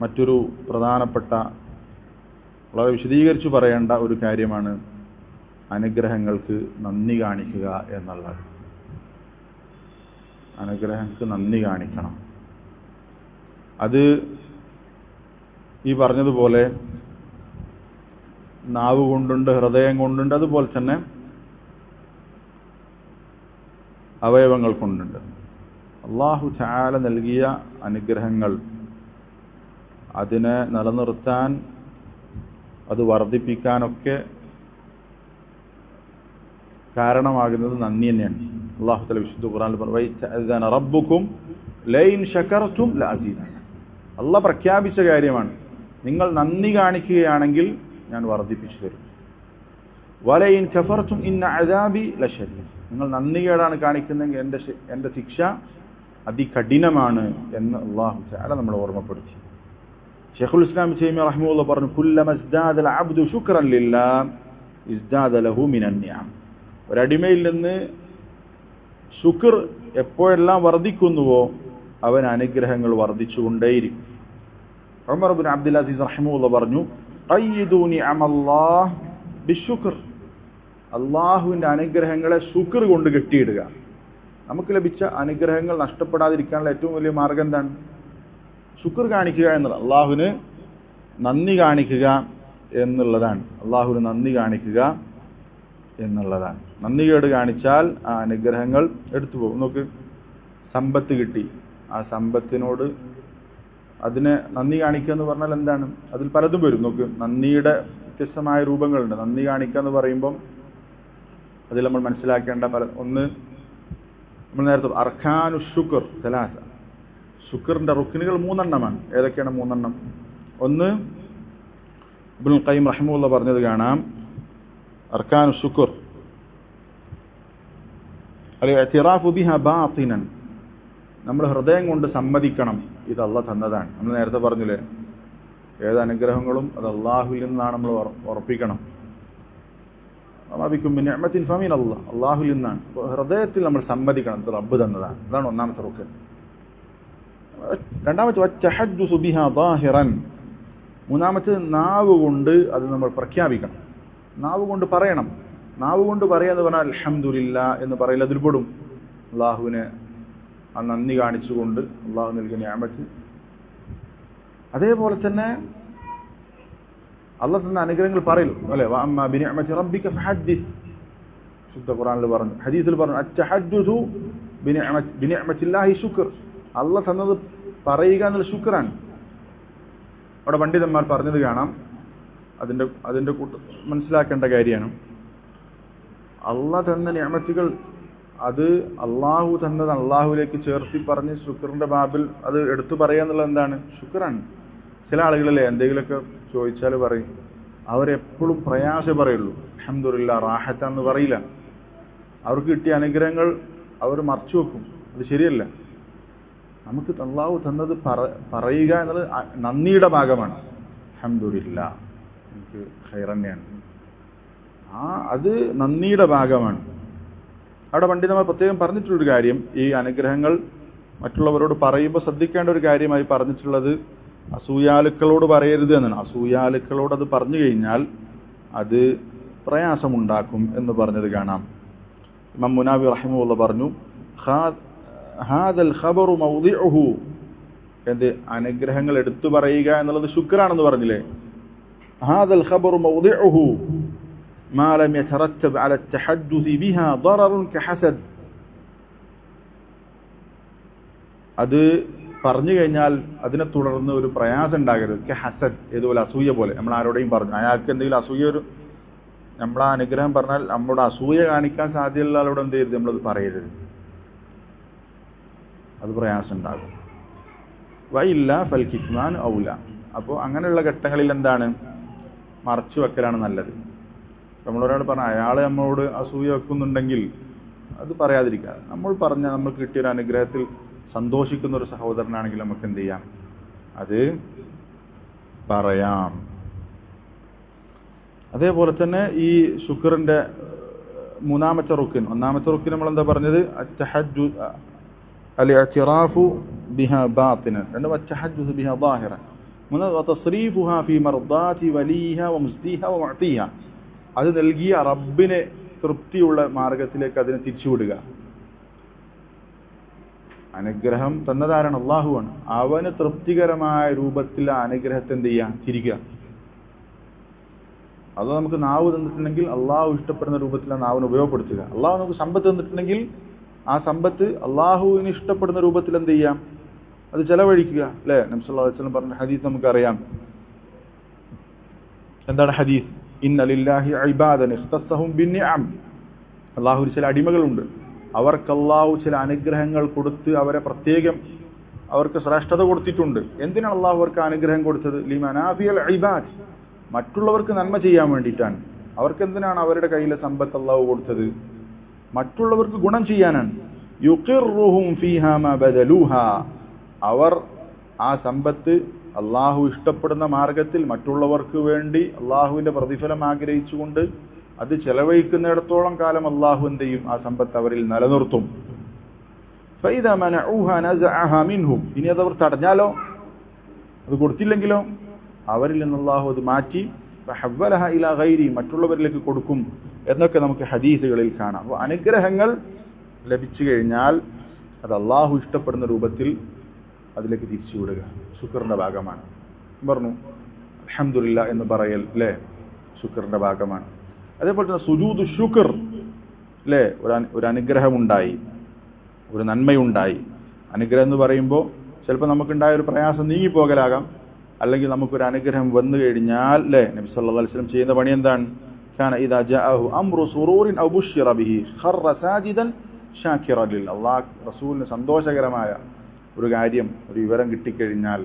മറ്റൊരു പ്രധാനപ്പെട്ട വളരെ വിശദീകരിച്ചു പറയേണ്ട ഒരു കാര്യമാണ് അനുഗ്രഹങ്ങൾക്ക് നന്ദി കാണിക്കുക എന്നുള്ളത്. അനുഗ്രഹങ്ങൾക്ക് നന്ദി കാണിക്കണം. അത് ഈ പറഞ്ഞതുപോലെ നാവ് കൊണ്ടുണ്ട്, ഹൃദയം കൊണ്ടുണ്ട്, അതുപോലെ തന്നെ അവയവങ്ങൾ കൊണ്ടുണ്ട്. അല്ലാഹു തആല നൽകിയ അനുഗ്രഹങ്ങൾ അതിനെ നിലനിർത്താൻ അത് വർദ്ധിപ്പിക്കാനൊക്കെ കാരണമാകുന്നത് നന്ദി തന്നെയാണ്. അല്ലാഹു തആല വിശുദ്ധ ഖുർആനിൽ പറഞ്ഞു, റബ്ബുക്കും ലൈൻ ശകർതും ലഅസീദൻ. അല്ലാഹ് പ്രഖ്യാപിച്ച കാര്യമാണ്, നിങ്ങൾ നന്ദി കാണിക്കുകയാണെങ്കിൽ ഞാൻ വർദ്ധിപ്പിച്ചു തരും. വലൈൻ കഫർതും ഇന്ന അദാബി ലശദീദ്. നിങ്ങൾ നന്ദികേടാണ് കാണിക്കുന്നതെങ്കിൽ എൻ്റെ ശിക്ഷ അതികഠിനമാണ് എന്ന് അല്ലാഹു തആല നമ്മളെ ഓർമ്മപ്പെടുത്തി. ശൈഖുൽ ഇസ്ലാം തൈമിയ്യ റഹിമഹുല്ലാഹ് പറഞ്ഞു, കുല്ലമ ഇസ്ദാദൽ അബ്ദു ശുക്രൻ ലില്ലാഹ് ഇസ്ദാദ ലഹു മിനൻ നിഅം. ഒരടിമയിൽ നിന്ന് ശുക്ർ എപ്പോഴെല്ലാം വർദ്ധിക്കുന്നുവോ അവൻ അനുഗ്രഹങ്ങൾ വർദ്ധിച്ചുകൊണ്ടേയിരിക്കും. ഉമർ ഇബ്നു അബ്ദുൽ അസീസ് റഹിമഹുല്ലാഹ് പറഞ്ഞു, ഖയ്യിദു നിഅമല്ലാഹ് ബിശുക്ർ. അല്ലാഹുവിൻ്റെ അനുഗ്രഹങ്ങളെ ശുക്ർ കൊണ്ട് കെട്ടിയിടുക. നമുക്ക് ലഭിച്ച അനുഗ്രഹങ്ങൾ നഷ്ടപ്പെടാതിരിക്കാനുള്ള ഏറ്റവും വലിയ മാർഗം എന്താണ്? ശുക്ർ കാണിക്കുക എന്നുള്ളത്. അള്ളാഹുവിന് നന്ദി കാണിക്കുക എന്നുള്ളതാണ്. അള്ളാഹുവിന് നന്ദി കാണിക്കുക എന്നുള്ളതാണ്. നന്ദികേട് കാണിച്ചാൽ ആ അനുഗ്രഹങ്ങൾ എടുത്തു പോകും. നോക്ക്, സമ്പത്ത് കിട്ടി, ആ സമ്പത്തിനോട് അതിനെ നന്ദി കാണിക്കുക എന്ന് പറഞ്ഞാൽ എന്താണ്? അതിൽ പലതും വരും. നോക്ക്, നന്ദിയുടെ വ്യത്യസ്തമായ രൂപങ്ങളുണ്ട്. നന്ദി കാണിക്കുക എന്ന് പറയുമ്പം അതിൽ നമ്മൾ മനസ്സിലാക്കേണ്ട ഒന്ന്, നമ്മൾ നേരത്തെ അർക്കാനു ശുക്ർ സലാസ, ശുക്റിന്റെ റുക്നുകൾ 3 എണ്ണമാണ്. ഏതൊക്കെയാണ് 3 എണ്ണം? ഒന്ന്, ഇബ്നുൽ ഖയ്യിം റഹിമഹുല്ലാഹ് പറഞ്ഞത് കാണാം, അർക്കാനു ശുക്ർ അൽ-ഇഅ്തിറാഫു ബിഹാ ബാത്തിനൻ. നമ്മൾ ഹൃദയം കൊണ്ട് സമ്മതിക്കണം ഇത് അല്ലാഹ് തന്നതാണ്. നമ്മൾ നേരത്തെ പറഞ്ഞില്ലേ, ഏത് അനുഗ്രഹങ്ങളും അത് അല്ലാഹുവിൽ നിന്നാണ് നമ്മൾ ഉറപ്പിക്കണം. നിഅമത്തിൻ ഫമിൻ അല്ലാഹ്, അല്ലാഹുവിൽ നിന്നാണ്. ഹൃദയത്തിൽ നമ്മൾ സമ്മതിക്കണം ഇത് റബ്ബ് തന്നതാണ്. അതാണ് ഒന്നാമത്തെ റുക്ൻ. രണ്ടാമത്തെ വത്തഹദ്ദുസു ബിഹാ ളാഹിറൻ. മൂന്നാമത്തെ നാവ് കൊണ്ട് അത് നമ്മൾ പ്രഖ്യാപിക്കണം. നാവ് കൊണ്ട് പറയണം. നാവ് കൊണ്ട് പറയാന്ന് പറഞ്ഞാൽ അൽഹംദുലില്ലാ എന്ന് പറയില്ല, അതിൽ പെടും. അല്ലാഹുവിനെ ആ നന്ദി കാണിച്ചുകൊണ്ട് അല്ലാഹു നൽകിയ നിഅമത്ത്. അതേപോലെ തന്നെ അല്ലാഹു തന്ന അനുഗ്രഹങ്ങൾ പറയൽ അല്ലേ, വഅമ്മാ ബിനിഅമതി റബ്ബിക ഫഹദ്ദിസ്. ശുദ്ധ ഖുർആനിൽ പറഞ്ഞു, ഹദീസിൽ പറഞ്ഞു, അത്തഹദ്ദുസു ബിനിഅമത്തില്ലാഹി ശുക്ർ. അല്ലാഹു തന്നത് പറയുക എന്നുള്ള ശുക്റാണ്. അവിടെ പണ്ഡിതന്മാർ പറഞ്ഞത് കാണാം. അതിന്റെ മനസ്സിലാക്കേണ്ട കാര്യമാണ്, അല്ലാഹു തന്ന നിഅമത്തുകൾ അത് അള്ളാഹു തന്നത് അള്ളാഹുവിലേക്ക് ചേർത്തി പറഞ്ഞ് ശുക്റിന്റെ ബാബിൽ അത് എടുത്തു പറയുക എന്നുള്ളത് എന്താണ്? ശുക്റാണ്. ചില ആളുകളല്ലേ എന്തെങ്കിലുമൊക്കെ ചോദിച്ചാൽ പറയും, അവരെപ്പോഴും പ്രയാസം പറയുള്ളൂ, അൽഹംദുലില്ലാ റാഹത്താന്ന് പറയില്ല. അവർക്ക് കിട്ടിയ അനുഗ്രഹങ്ങൾ അവർ മറച്ചു വെക്കും. അത് ശരിയല്ല. നമുക്ക് അള്ളാഹു തന്നത് പറയുക എന്നത് നന്ദിയുടെ ഭാഗമാണ്. അൽഹംദുലില്ലാ, എനിക്ക് ഖൈർ തന്നെയാണ്. അത് നന്ദിയുടെ ഭാഗമാണ്. അവിടെ പണ്ഡിതന്മാർ പ്രത്യേകം പറഞ്ഞിട്ടുള്ളൊരു കാര്യം, ഈ അനുഗ്രഹങ്ങൾ മറ്റുള്ളവരോട് പറയുമ്പോൾ ശ്രദ്ധിക്കേണ്ട ഒരു കാര്യമായി പറഞ്ഞിട്ടുള്ളത് അസൂയാലുക്കളോട് പറയരുത് എന്നാണ്. അസൂയാലുക്കളോട് അത് പറഞ്ഞു കഴിഞ്ഞാൽ അത് പ്രയാസമുണ്ടാക്കും എന്ന് പറഞ്ഞത് കാണാം. ഇമാം മുനാവി റഹിമഹുല്ലാഹ് പറഞ്ഞു, ഹാദൽ ഖബറു മൗദിഉഹു. എന്ത്? അനുഗ്രഹങ്ങൾ എടുത്തു പറയുക എന്നുള്ളത് ശുക്റാണെന്ന് പറഞ്ഞില്ലേ. ഹാദൽ ഖബറു മൗദിഉഹു മാ ലം യതറത്തബ് അല അത്തഹദ്ദുസി ബിഹാ ദററുൻ കഹസദ്. അത് പറഞ്ഞു കഴിഞ്ഞാൽ അതിനെ തുടർന്ന് ഒരു പ്രയാസം ഉണ്ടാകരുത്. ഹസദ്, ഏതുപോലെ അസൂയ പോലെ. നമ്മൾ ആരോടെയും പറഞ്ഞു, അയാൾക്ക് എന്തെങ്കിലും അസൂയ, നമ്മളാ അനുഗ്രഹം പറഞ്ഞാൽ നമ്മുടെ അസൂയ കാണിക്കാൻ സാധ്യതയുള്ള ആളോട് എന്ത് ചെയ്യരുത്, നമ്മളത് പറയരുത്. അത് പ്രയാസം ഉണ്ടാകും. വഇല്ല ഫൽ കിത്മാൻ ഔല. അപ്പോൾ അങ്ങനെയുള്ള ഘട്ടങ്ങളിൽ എന്താണ്? മറച്ചു വെക്കലാണ് നല്ലത്. നമ്മളൊരാൾ പറഞ്ഞ അയാൾ നമ്മളോട് അസൂയ വെക്കുന്നുണ്ടെങ്കിൽ അത് പറയാതിരിക്കുക. നമ്മൾ പറഞ്ഞ നമുക്ക് കിട്ടിയൊരു അനുഗ്രഹത്തിൽ സന്തോഷിക്കുന്ന ഒരു സഹോദരനാണെങ്കിൽ നമുക്ക് എന്ത് ചെയ്യാം? അത് പറയാം. അതേപോലെ തന്നെ ഈ ശുക്റിന്റെ മൂന്നാമത്തെ റുക്കിൻ, ഒന്നാമത്തെ റുക്കിൻ നമ്മൾ എന്താ പറഞ്ഞത്? അൽ-ഇഅ്തിറാഫു ബിഹാ ബാത്തിനൻ. രണ്ട് വത്തഹദ്ദുസ് ബിഹാ ളാഹിറൻ. മൂന്ന് വതസ്രീഫുഹാ ഫീ മർദാതി വലിഹ വമുസ്ദിഹ വമുഅതിഹ. അത് നൽകിയ റബ്ബിനെ തൃപ്തിയുള്ള മാർഗത്തിലേക്ക് അതിനെ തിരിച്ചുവിടുക. അനുഗ്രഹം തന്നതാരാണ്? അള്ളാഹുവാണ്. അവന് തൃപ്തികരമായ രൂപത്തിൽ ആ അനുഗ്രഹത്തെ എന്ത് ചെയ്യാം? തിരിക്കുക. അത് നമുക്ക് നാവ് തന്നിട്ടുണ്ടെങ്കിൽ അള്ളാഹു ഇഷ്ടപ്പെടുന്ന രൂപത്തിൽ ആ നാവിനെ ഉപയോഗപ്പെടുത്തുക. അള്ളാഹു നമുക്ക് സമ്പത്ത് തന്നിട്ടുണ്ടെങ്കിൽ ആ സമ്പത്ത് അള്ളാഹുവിന് ഇഷ്ടപ്പെടുന്ന രൂപത്തിൽ എന്ത് ചെയ്യാം? അത് ചെലവഴിക്കുക. അല്ലേ? നബി സല്ലല്ലാഹു അലൈഹി വസല്ലം പറഞ്ഞ ഹദീസ് നമുക്കറിയാം, എന്താണ് ഹദീസ്? ഇന്ന ലില്ലാഹി ഇബാദൻ ഇഖ്തസ്സഹും ബിന്നിഅം. അല്ലാഹുവിന് ചില അടിമകളുണ്ട്, അവർക്ക് അല്ലാഹു ചില അനുഗ്രഹങ്ങൾ കൊടുത്ത് അവരെ പ്രത്യേകം അവർക്ക് ശ്രേഷ്ഠത കൊടുത്തിട്ടുണ്ട്. എന്തിനാണ് അല്ലാഹു അവർക്ക് അനുഗ്രഹം കൊടുത്തത്? ലിമനാഫിയൽ ഇബാദ്, മറ്റുള്ളവർക്ക് നന്മ ചെയ്യാൻ വേണ്ടിയിട്ടാണ്. അവർക്ക് എന്തിനാണ് അവരുടെ കയ്യിലെ സമ്പത്ത് അല്ലാഹു കൊടുത്തത്? മറ്റുള്ളവർക്ക് ഗുണം ചെയ്യാനാണ്. യുഖിറുഹും ഫീഹാ മാ ബദലൂഹാ, അവർ ആ സമ്പത്ത് അല്ലാഹു ഇഷ്ടപ്പെടുന്ന മാർഗത്തിൽ മറ്റുള്ളവർക്ക് വേണ്ടി അല്ലാഹുവിന്റെ പ്രതിഫലം ആഗ്രഹിച്ചുകൊണ്ട് അത് ചെലവഴിക്കുന്നിടത്തോളം കാലം അല്ലാഹു എന്ത് ചെയ്യും? ആ സമ്പത്ത് അവരിൽ നിലനിർത്തും. ഫൈദാ മനഊഹാ നസഅഹാ മിൻഹും, ഇനി അതവർ തടഞ്ഞാലോ, അത് കൊടുത്തില്ലെങ്കിലോ, അവരിൽ നിന്ന് അല്ലാഹു അത് മാറ്റി ഫഹവ്വലഹ ഇലാ ഗൈരി, മറ്റുള്ളവരിലേക്ക് കൊടുക്കും എന്നൊക്കെ നമുക്ക് ഹദീസുകളിൽ കാണാം. അപ്പോൾ അനുഗ്രഹങ്ങൾ ലഭിച്ചു കഴിഞ്ഞാൽ അത് അല്ലാഹു ഇഷ്ടപ്പെടുന്ന രൂപത്തിൽ അതിലേക്ക് തിരിച്ചുവിടുക ശുക്റിന്റെ ഭാഗമാണ്. പറഞ്ഞു അൽഹംദുലില്ലാഹ് എന്ന് പറയൽ അല്ലേ, ശുക്റിന്റെ ഭാഗമാണ്. അതേപോലെ തന്നെ സുജൂദ് ശുക്ർ അല്ലേ, ഒരു അനുഗ്രഹമുണ്ടായി, ഒരു നന്മയുണ്ടായി. അനുഗ്രഹം എന്ന് പറയുമ്പോൾ ചിലപ്പോൾ നമുക്കുണ്ടായ ഒരു പ്രയാസം നീങ്ങിപ്പോകലാകാം, അല്ലെങ്കിൽ നമുക്കൊരു അനുഗ്രഹം വന്നു കഴിഞ്ഞാൽ അല്ലേ, നബി സല്ലല്ലാഹു അലൈഹി വസല്ലം ചെയ്യുന്ന പണി എന്താണ്? കാന ഇദാ ജാഅഹു അംറു സുറൂറിൻ ഔ ബുശ്ശിറ ബിഹി ഖറ സാജിദൻ ഷാക്കിറൻ ലില്ലാഹ്. അല്ലാഹു റസൂലിന് സന്തോഷകരമായ ഒരു കാര്യം, ഒരു വിവരം കിട്ടിക്കഴിഞ്ഞാൽ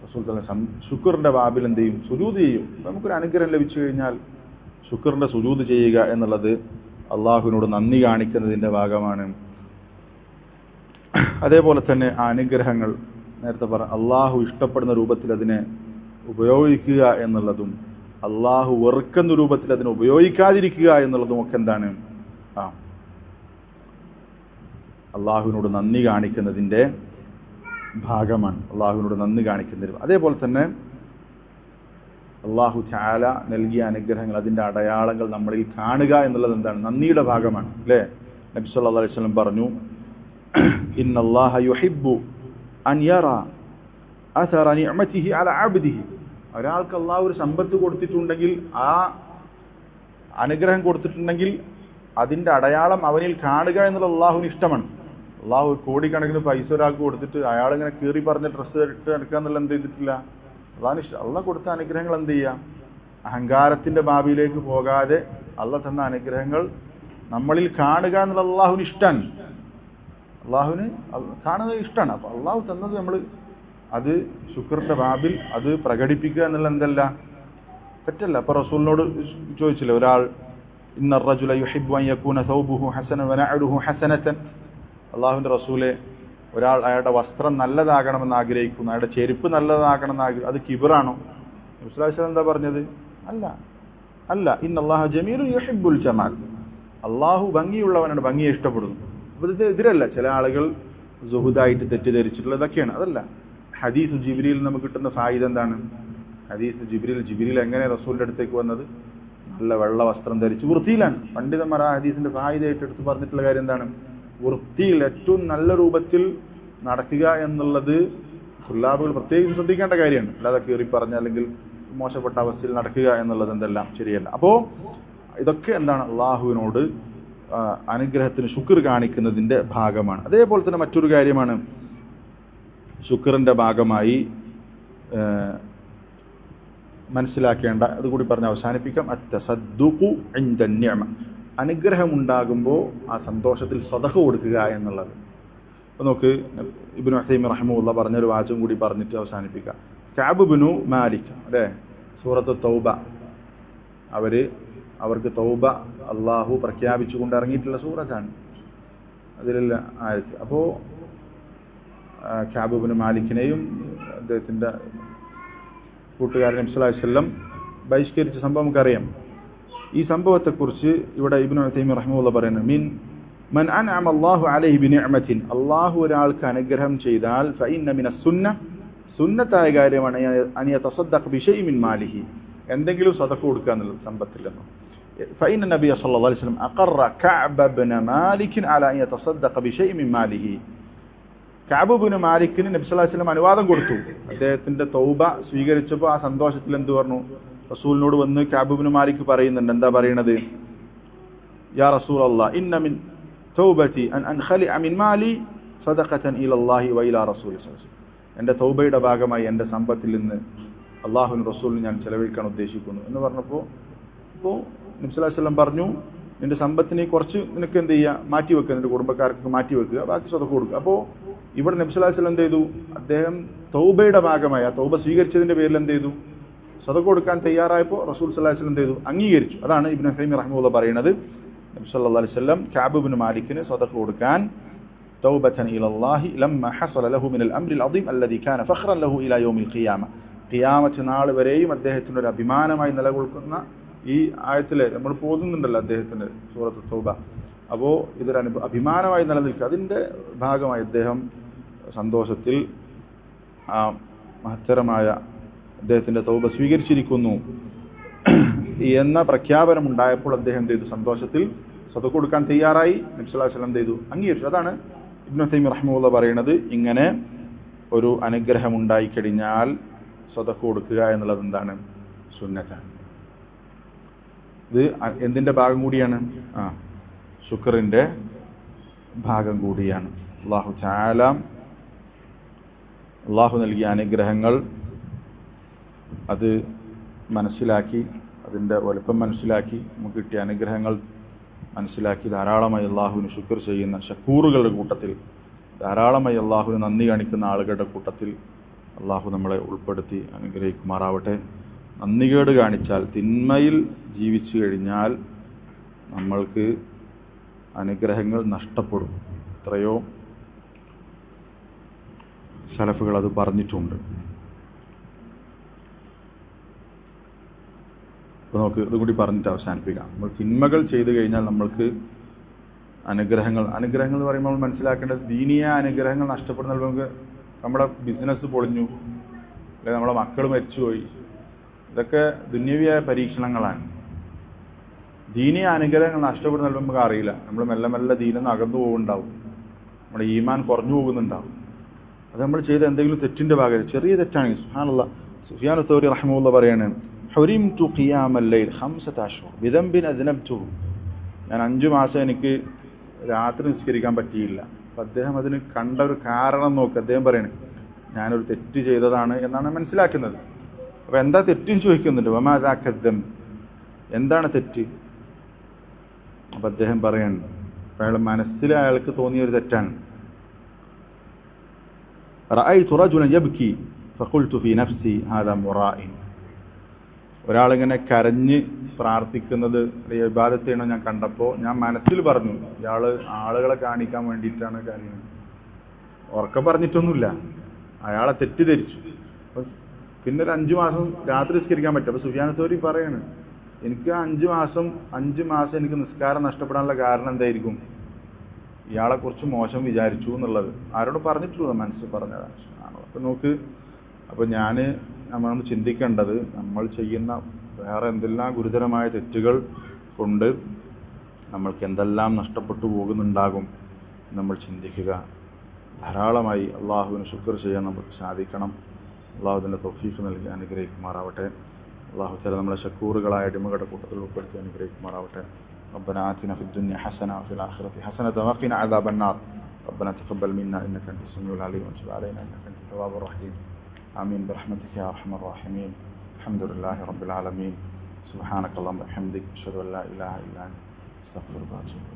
റസൂൽ സല്ലല്ലാഹു അലൈഹി വസല്ലം ശുക്റിന്റെ ബാബിൽ എന്ത് ചെയ്യും? സുജൂദ് ചെയ്യും. നമുക്കൊരു അനുഗ്രഹം ലഭിച്ചു കഴിഞ്ഞാൽ ശുക്റിന്റെ സുജൂദ് ചെയ്യുക എന്നുള്ളത് അള്ളാഹുവിനോട് നന്ദി കാണിക്കുന്നതിന്റെ ഭാഗമാണ്. അതേപോലെ തന്നെ ആ അനുഗ്രഹങ്ങൾ നേരത്തെ പറഞ്ഞ അള്ളാഹു ഇഷ്ടപ്പെടുന്ന രൂപത്തിൽ അതിനെ ഉപയോഗിക്കുക എന്നുള്ളതും അള്ളാഹു വെറുക്കുന്ന രൂപത്തിൽ അതിനെ ഉപയോഗിക്കാതിരിക്കുക എന്നുള്ളതും ഒക്കെ എന്താണ്? അള്ളാഹുവിനോട് നന്ദി കാണിക്കുന്നതിന്റെ ഭാഗമാണ്. അള്ളാഹുവിനോട് നന്ദി കാണിക്കുന്നതിന് അതേപോലെ തന്നെ അള്ളാഹു തആല നൽകിയ അനുഗ്രഹങ്ങൾ, അതിന്റെ അടയാളങ്ങൾ നമ്മളിൽ കാണുക എന്നുള്ളത് എന്താണ്? നന്ദിയുടെ ഭാഗമാണ് അല്ലേ? നബി സല്ലല്ലാഹു അലൈഹി വസല്ലം പറഞ്ഞു, ഇന്നല്ലാഹ യുഹിബ്ബു അൻ യറ അസറ നിഅമതിഹി അല അബ്ദിഹി. ഒരാൾക്ക് അള്ളാഹു ഒരു സമ്പത്ത് കൊടുത്തിട്ടുണ്ടെങ്കിൽ, ആ അനുഗ്രഹം കൊടുത്തിട്ടുണ്ടെങ്കിൽ അതിന്റെ അടയാളം അവനിൽ കാണുക എന്നുള്ളത് അള്ളാഹുവിന് ഇഷ്ടമാണ്. അള്ളാഹു കോടിക്കണക്കിന് പൈസ ഒരാൾക്ക് കൊടുത്തിട്ട് അയാൾ ഇങ്ങനെ കീറി പറഞ്ഞ ഡ്രസ്സ് ഇട്ട് എടുക്കുക എന്നുള്ള എന്ത് ചെയ്തിട്ടില്ല? അള്ളാഹുവിന് ഇഷ്ടം. അള്ളാഹ് കൊടുത്ത അനുഗ്രഹങ്ങൾ എന്ത് ചെയ്യാം? അഹങ്കാരത്തിന്റെ ഭാവിയിലേക്ക് പോകാതെ അള്ളാഹ് തന്ന അനുഗ്രഹങ്ങൾ നമ്മളിൽ കാണുക എന്നുള്ള അള്ളാഹുവിന് ഇഷ്ടമാണ്. അള്ളാഹുവിന് കാണുന്നത് ഇഷ്ടമാണ്. അപ്പൊ അള്ളാഹു തന്നത് നമ്മൾ അത് ശുക്റിന്റെ ബാബിൽ അത് പ്രകടിപ്പിക്കുക എന്നുള്ള എന്തല്ല, തെറ്റല്ല. അപ്പൊ റസൂലിനോട് ചോദിച്ചില്ലേ ഒരാൾ, ഇന്ന റജുല യുഹിബ്ബു അൻ യകൂന സൗബുഹു ഹസനൻ വനഅലുഹു ഹസനതൻ. അള്ളാഹുവിന്റെ റസൂലെ, ഒരാൾ അയാളുടെ വസ്ത്രം നല്ലതാകണമെന്ന് ആഗ്രഹിക്കുന്നു, അയാളുടെ ചെരുപ്പ് നല്ലതാകണമെന്ന് ആഗ്രഹിക്കുന്നു, അത് കിബറാണോ? നബി സല്ലല്ലാഹു അലൈഹി വസല്ലം എന്താ പറഞ്ഞത്? അല്ല ഇന്നല്ലാഹ ജമീലുൻ യുഹിബ്ബുൽ ജമാൽ. അള്ളാഹു ഭംഗിയുള്ളവനാണ്, ഭംഗിയെ ഇഷ്ടപ്പെടുന്നു. അപ്പൊ ഇത് എതിരല്ല. ചില ആളുകൾ സുഹുദായിട്ട് തെറ്റിദ്ധരിച്ചിട്ടുള്ളത് ഇതൊക്കെയാണ്. അതല്ല. ഹദീസ് ജിബ്രീൽ നമുക്ക് കിട്ടുന്ന ഫായിദ എന്താണ്? ഹദീസ് ജിബ്രീൽ എങ്ങനെ റസൂലിന്റെ അടുത്തേക്ക് വന്നത്? നല്ല വെള്ള വസ്ത്രം ധരിച്ച് വൃത്തിയിലാണ്. പണ്ഡിതന്മാർ ആ ഹദീസിന്റെ ഫായിദയായിട്ട് എടുത്ത് പറഞ്ഞിട്ടുള്ള കാര്യം എന്താണ്? വൃത്തിയിൽ ഏറ്റവും നല്ല രൂപത്തിൽ നടക്കുക എന്നുള്ളത് തുല്ലാബുകൾ പ്രത്യേകിച്ച് ശ്രദ്ധിക്കേണ്ട കാര്യമാണ്. അല്ലാതെ കയറി പറഞ്ഞ അല്ലെങ്കിൽ മോശപ്പെട്ട അവസ്ഥയിൽ നടക്കുക എന്നുള്ളത് എന്തെല്ലാം ശരിയല്ല. അപ്പോ ഇതൊക്കെ എന്താണ്? അള്ളാഹുവിനോട് അനുഗ്രഹത്തിന് ശുക്ർ കാണിക്കുന്നതിന്റെ ഭാഗമാണ്. അതേപോലെ തന്നെ മറ്റൊരു കാര്യമാണ് ശുക്റിന്റെ ഭാഗമായി മനസ്സിലാക്കേണ്ട, അതുകൂടി പറഞ്ഞ് അവസാനിപ്പിക്കാം. അത്തസദ്ദുഖു ഇൻദ നിഅമ, അനുഗ്രഹം ഉണ്ടാകുമ്പോൾ ആ സന്തോഷത്തിൽ സദഖ കൊടുക്കുക എന്നുള്ളത്. അപ്പൊ നോക്ക്, ഇബ്നു ഉസൈമീൻ റഹിമഹുല്ലാഹ് പറഞ്ഞൊരു വാചകം കൂടി പറഞ്ഞിട്ട് അവസാനിപ്പിക്കാം. കഅബ് ഇബ്നു മാലിക് അല്ലേ, സൂറത്ത് തൗബ, അവർക്ക് തൗബ അള്ളാഹു പ്രഖ്യാപിച്ചുകൊണ്ട് ഇറങ്ങിയിട്ടുള്ള സൂറത്താണ്, അതിലുള്ള ആയത്ത്. അപ്പോ കഅബ് ഇബ്നു മാലിക്കിനെയും അദ്ദേഹത്തിന്റെ കൂട്ടുകാരൻ നബി സല്ലല്ലാഹു അലൈഹി വസല്ലം ബഹിഷ്കരിച്ച സംഭവം നമുക്കറിയാം. ഈ സംഭവത്തെക്കുറിച്ച് ഇവിടെ ഇബ്നു ഉസൈമീൻ റഹിമഹുല്ലാഹ് പറയുന്നത്, മൻ അൻഅമ അല്ലാഹു അലൈഹി ബിനിഅമത്തിൻ, അല്ലാഹു ഒരാൾക്ക് അനുഗ്രഹം ചെയ്താൽ ഫഇന്ന മിനസ് സുന്ന, സുന്നത്തായ കാര്യമാണ് അൻ യതസദ്ദഖ ബിശൈഇൻ മിൻ മാലിഹി, എന്തെങ്കിലും സദഖ കൊടുക്കുക എന്നുള്ളത് സമ്പത്തിൽ നിന്ന്. ഫഇന്ന നബിയ സല്ലല്ലാഹു അലൈഹി വസല്ലം അഖറ കഅബ ഇബ്നു മാലിക് അലാ അൻ യതസദ്ദഖ ബിശൈഇൻ മിൻ മാലിഹി. കഅബ് ഇബ്നു മാലിക്കിന് നബി സല്ലല്ലാഹു അലൈഹി വസല്ലം അനുവാദം കൊടുത്തു. അദ്ദേഹത്തിന്റെ തൗബ സ്വീകരിച്ചപ്പോൾ ആ സന്തോഷത്തിൽ എന്ത് പറഞ്ഞു? റസൂലിനോട് വന്ന് കഅബ് ഇബ്നു മാലിക് പറയുന്നുണ്ട്. എന്താ പറയണത്? യാ റസൂലല്ലാഹ് ഇന്ന മിൻ തൗബതി അൻ അൻഖലിഅ മിൻ മാലി സദഖതൻ ഇലല്ലാഹി വ ഇലാ റസൂലിഹി സ്വല്ലല്ലാഹു അലൈഹി വസല്ലം. എൻ്റെ തൗബയുടെ ഭാഗമായി എൻ്റെ സമ്പത്തിൽ നിന്ന് അള്ളാഹുവിന് റസൂലിന് ഞാൻ ചെലവഴിക്കാൻ ഉദ്ദേശിക്കുന്നു എന്ന് പറഞ്ഞപ്പോൾ നബി സല്ലല്ലാഹു അലൈഹി വസല്ലം പറഞ്ഞു, നിന്റെ സമ്പത്തിനെ കുറച്ച് നിനക്ക് എന്ത് ചെയ്യുക, മാറ്റിവെക്കുക, നിന്റെ കുടുംബക്കാർക്ക് മാറ്റിവെക്കുക, ബാക്കി സ്വതക്ക കൊടുക്കുക. അപ്പോൾ ഇവിടെ നബി സല്ലല്ലാഹു അലൈഹി വസല്ലം എന്ത് ചെയ്തു, അദ്ദേഹം തൗബയുടെ ഭാഗമായി ആ തൗബ സ്വീകരിച്ചതിന്റെ പേരിൽ എന്ത് ചെയ്തു, സ്വതക്ക കൊടുക്കാൻ തയ്യാറായപ്പോൾ റസൂൽ സല്ലല്ലാഹു അലൈഹി വസല്ലം എന്ത് ചെയ്തു, അംഗീകരിച്ചു. അതാണ് ഇബ്നു തൈമിയ്യ റഹിമഹുല്ലാഹ് പറയുന്നത്, നബി സല്ലല്ലാഹു അലൈഹി വസല്ലം കഅബ് ഇബ്നു മാലിക്കിന് സ്വതക്ക കൊടുക്കാൻ തൗബതൻ ഇലല്ലാഹി ലമ്മ ഹസല ലഹു മിനൽ അംറിൽ അദീം അല്ലദീ കാന ഫഖ്റൻ ലഹു ഇലാ യൗമിൽ ഖിയാമ. ഖിയാമത്ത് നാൾ വരെയും അദ്ദേഹത്തിന് ഒരു അഭിമാനമായി നിലകൊള്ളുന്ന ഈ ആയത്തില് നമ്മൾ പോകുന്നുണ്ടല്ലോ അദ്ദേഹത്തിന്റെ സൂറത്ത് തൗബ. അപ്പോൾ ഇതൊരു അഭിമാനമായി നിലനിൽക്കുക, അതിന്റെ ഭാഗമായി അദ്ദേഹം സന്തോഷത്തിൽ ആ മഹത്തരമായ അദ്ദേഹത്തിന്റെ തൗബ സ്വീകരിച്ചിരിക്കുന്നു എന്ന പ്രഖ്യാപനം ഉണ്ടായപ്പോൾ അദ്ദേഹം എന്ത് ചെയ്തു, സന്തോഷത്തിൽ സ്വതക്ക കൊടുക്കാൻ തയ്യാറായി. നബി സല്ലല്ലാഹു അലൈഹി വസല്ലം എന്ത് ചെയ്തു, അംഗീകരിച്ചു. അതാണ് ഇബ്നു തൈമിയ്യ റഹിമഹുല്ലാഹ് പറയുന്നത്, ഇങ്ങനെ ഒരു അനുഗ്രഹം ഉണ്ടായിക്കഴിഞ്ഞാൽ സ്വതക്ക കൊടുക്കുക എന്നുള്ളത് എന്താണ്, സുന്നത്താണ്. ഇത് എന്തിന്റെ ഭാഗം കൂടിയാണ്, ശുക്റിന്റെ ഭാഗം കൂടിയാണ്. അല്ലാഹു തആല അല്ലാഹു നൽകിയ അനുഗ്രഹങ്ങൾ അത് മനസ്സിലാക്കി, അതിന്റെ വലുപ്പം മനസ്സിലാക്കി, നമുക്ക് കിട്ടിയ അനുഗ്രഹങ്ങൾ മനസ്സിലാക്കി ധാരാളമായി അള്ളാഹുവിന് ശുക്ർ ചെയ്യുന്ന ശക്കൂറുകളുടെ കൂട്ടത്തിൽ, ധാരാളമായി അള്ളാഹുവിന് നന്ദി കാണിക്കുന്ന ആളുകളുടെ കൂട്ടത്തിൽ അള്ളാഹു നമ്മളെ ഉൾപ്പെടുത്തി അനുഗ്രഹിക്കുമാറാവട്ടെ. നന്ദികേട് കാണിച്ചാൽ, തിന്മയിൽ ജീവിച്ചു കഴിഞ്ഞാൽ നമ്മൾക്ക് അനുഗ്രഹങ്ങൾ നഷ്ടപ്പെടും. എത്രയോ സലഫുകൾ അത് പറഞ്ഞിട്ടുണ്ട്. അപ്പോൾ നമുക്ക് ഇതുകൂടി പറഞ്ഞിട്ട് അവസാനിപ്പിക്കാം. നമ്മൾ തിന്മകൾ ചെയ്തു കഴിഞ്ഞാൽ നമ്മൾക്ക് അനുഗ്രഹങ്ങൾ എന്ന് പറയുമ്പോൾ നമ്മൾ മനസ്സിലാക്കേണ്ടത്, ദീനീയ അനുഗ്രഹങ്ങൾ നഷ്ടപ്പെടുന്ന നമുക്ക് നമ്മുടെ ബിസിനസ് പൊളിഞ്ഞു, അല്ലെങ്കിൽ നമ്മുടെ മക്കൾ മരിച്ചുപോയി, ഇതൊക്കെ ദുന്യവിയായ പരീക്ഷണങ്ങളാണ്. ദീനീയ അനുഗ്രഹങ്ങൾ നഷ്ടപ്പെടുന്ന നമുക്ക് അറിയില്ല, നമ്മൾ മെല്ലെ മെല്ലെ ദീനെന്ന് അകന്നു പോകുന്നുണ്ടാവും, നമ്മുടെ ഈമാൻ കുറഞ്ഞു പോകുന്നുണ്ടാവും. അത് നമ്മൾ ചെയ്ത എന്തെങ്കിലും തെറ്റിന്റെ ഭാഗം, ചെറിയ തെറ്റാണെങ്കിൽ സുബ്ഹാനല്ലാഹ്, സുഫിയാൻ തൗരി റഹിമഹുല്ലാഹ് പറയാണ്, ഹുരിംതു ഖിയാമൽ ലൈൽ 5 അശ്ഹുർ ബിദംബിൻ അദ്നബ്തുഹു. ഞാൻ 5 മാസം എനിക്ക് രാത്രി നിസ്കരിക്കാൻ പറ്റിയില്ല. അപ്പം അദ്ദേഹം അതിന് കണ്ട ഒരു കാരണം നോക്ക്, അദ്ദേഹം പറയണേ, ഞാനൊരു തെറ്റ് ചെയ്തതാണ് എന്നാണ് മനസ്സിലാക്കുന്നത്. അപ്പൊ എന്താ തെറ്റെന്ന് ചോദിക്കുന്നുണ്ട്, വമാദാക്കദ്ദം, എന്താണ് തെറ്റ്? അപ്പൊ അദ്ദേഹം പറയാണ്, അയാൾ മനസ്സിൽ അയാൾക്ക് തോന്നിയ ഒരു തെറ്റാണ്. റഅയ്തു റജുലൻ യബ്കി ഫഖുൽതു ഫീ നഫ്സി ഹാദാ മുറാഇൻ. ഒരാളിങ്ങനെ കരഞ്ഞ് പ്രാർത്ഥിക്കുന്നത് ഇബാദത്ത് ചെയ്യണം ഞാൻ കണ്ടപ്പോൾ ഞാൻ മനസ്സിൽ പറഞ്ഞു, ഇയാള് ആളുകളെ കാണിക്കാൻ വേണ്ടിയിട്ടാണ് കാര്യം. ഉറക്കെ പറഞ്ഞിട്ടൊന്നുമില്ല, അയാളെ തെറ്റിദ്ധരിച്ചു. പിന്നെ ഒരു 5 മാസം രാത്രി നിസ്കരിക്കാൻ പറ്റും. അപ്പൊ സുഫിയാൻ തൗരി പറയാണ്, എനിക്ക് 5 മാസം എനിക്ക് നിസ്കാരം നഷ്ടപ്പെടാനുള്ള കാരണം എന്തായിരിക്കും? ഇയാളെ കുറിച്ച് മോശം വിചാരിച്ചു എന്നുള്ളത് ആരോട് പറഞ്ഞിട്ടുള്ളൂ, മനസ്സിൽ പറഞ്ഞതാണ്. അപ്പൊ നോക്ക്, അപ്പൊ നമ്മൾ ചിന്തിക്കേണ്ടത്, നമ്മൾ ചെയ്യുന്ന വേറെ എന്തെല്ലാം ഗുരുതരമായ തെറ്റുകൾ കൊണ്ട് നമ്മൾക്ക് എന്തെല്ലാം നഷ്ടപ്പെട്ടു പോകുന്നുണ്ടാകും നമ്മൾ ചിന്തിക്കുക. ധാരാളമായി അള്ളാഹുവിന് ശുക്ർ ചെയ്യാൻ നമുക്ക് സാധിക്കണം. അള്ളാഹുവിന്റെ തൗഫീഖ് നൽകി അനുഗ്രഹിക്കുമാറാവട്ടെ. അള്ളാഹു തആല നമ്മളെ ശക്കൂറുകളായ അടിമകളുടെ കൂട്ടത്തിൽ ഉൾപ്പെടുത്തി അനുഗ്രഹിക്കുമാറാവട്ടെ. ربنا آتنا في الدنيا حسنة وفي الآخرة حسنة وقنا عذاب النار. ربنا تقبل منا إنك أنت السميع العليم وتب علينا إنك أنت التواب الرحيم. آمين برحمتك يا أرحم الراحمين. الحمد لله رب العالمين. سبحانك اللهم وبحمدك أشهد أن لا إله إلا أنت أستغفرك وأتوب إليك.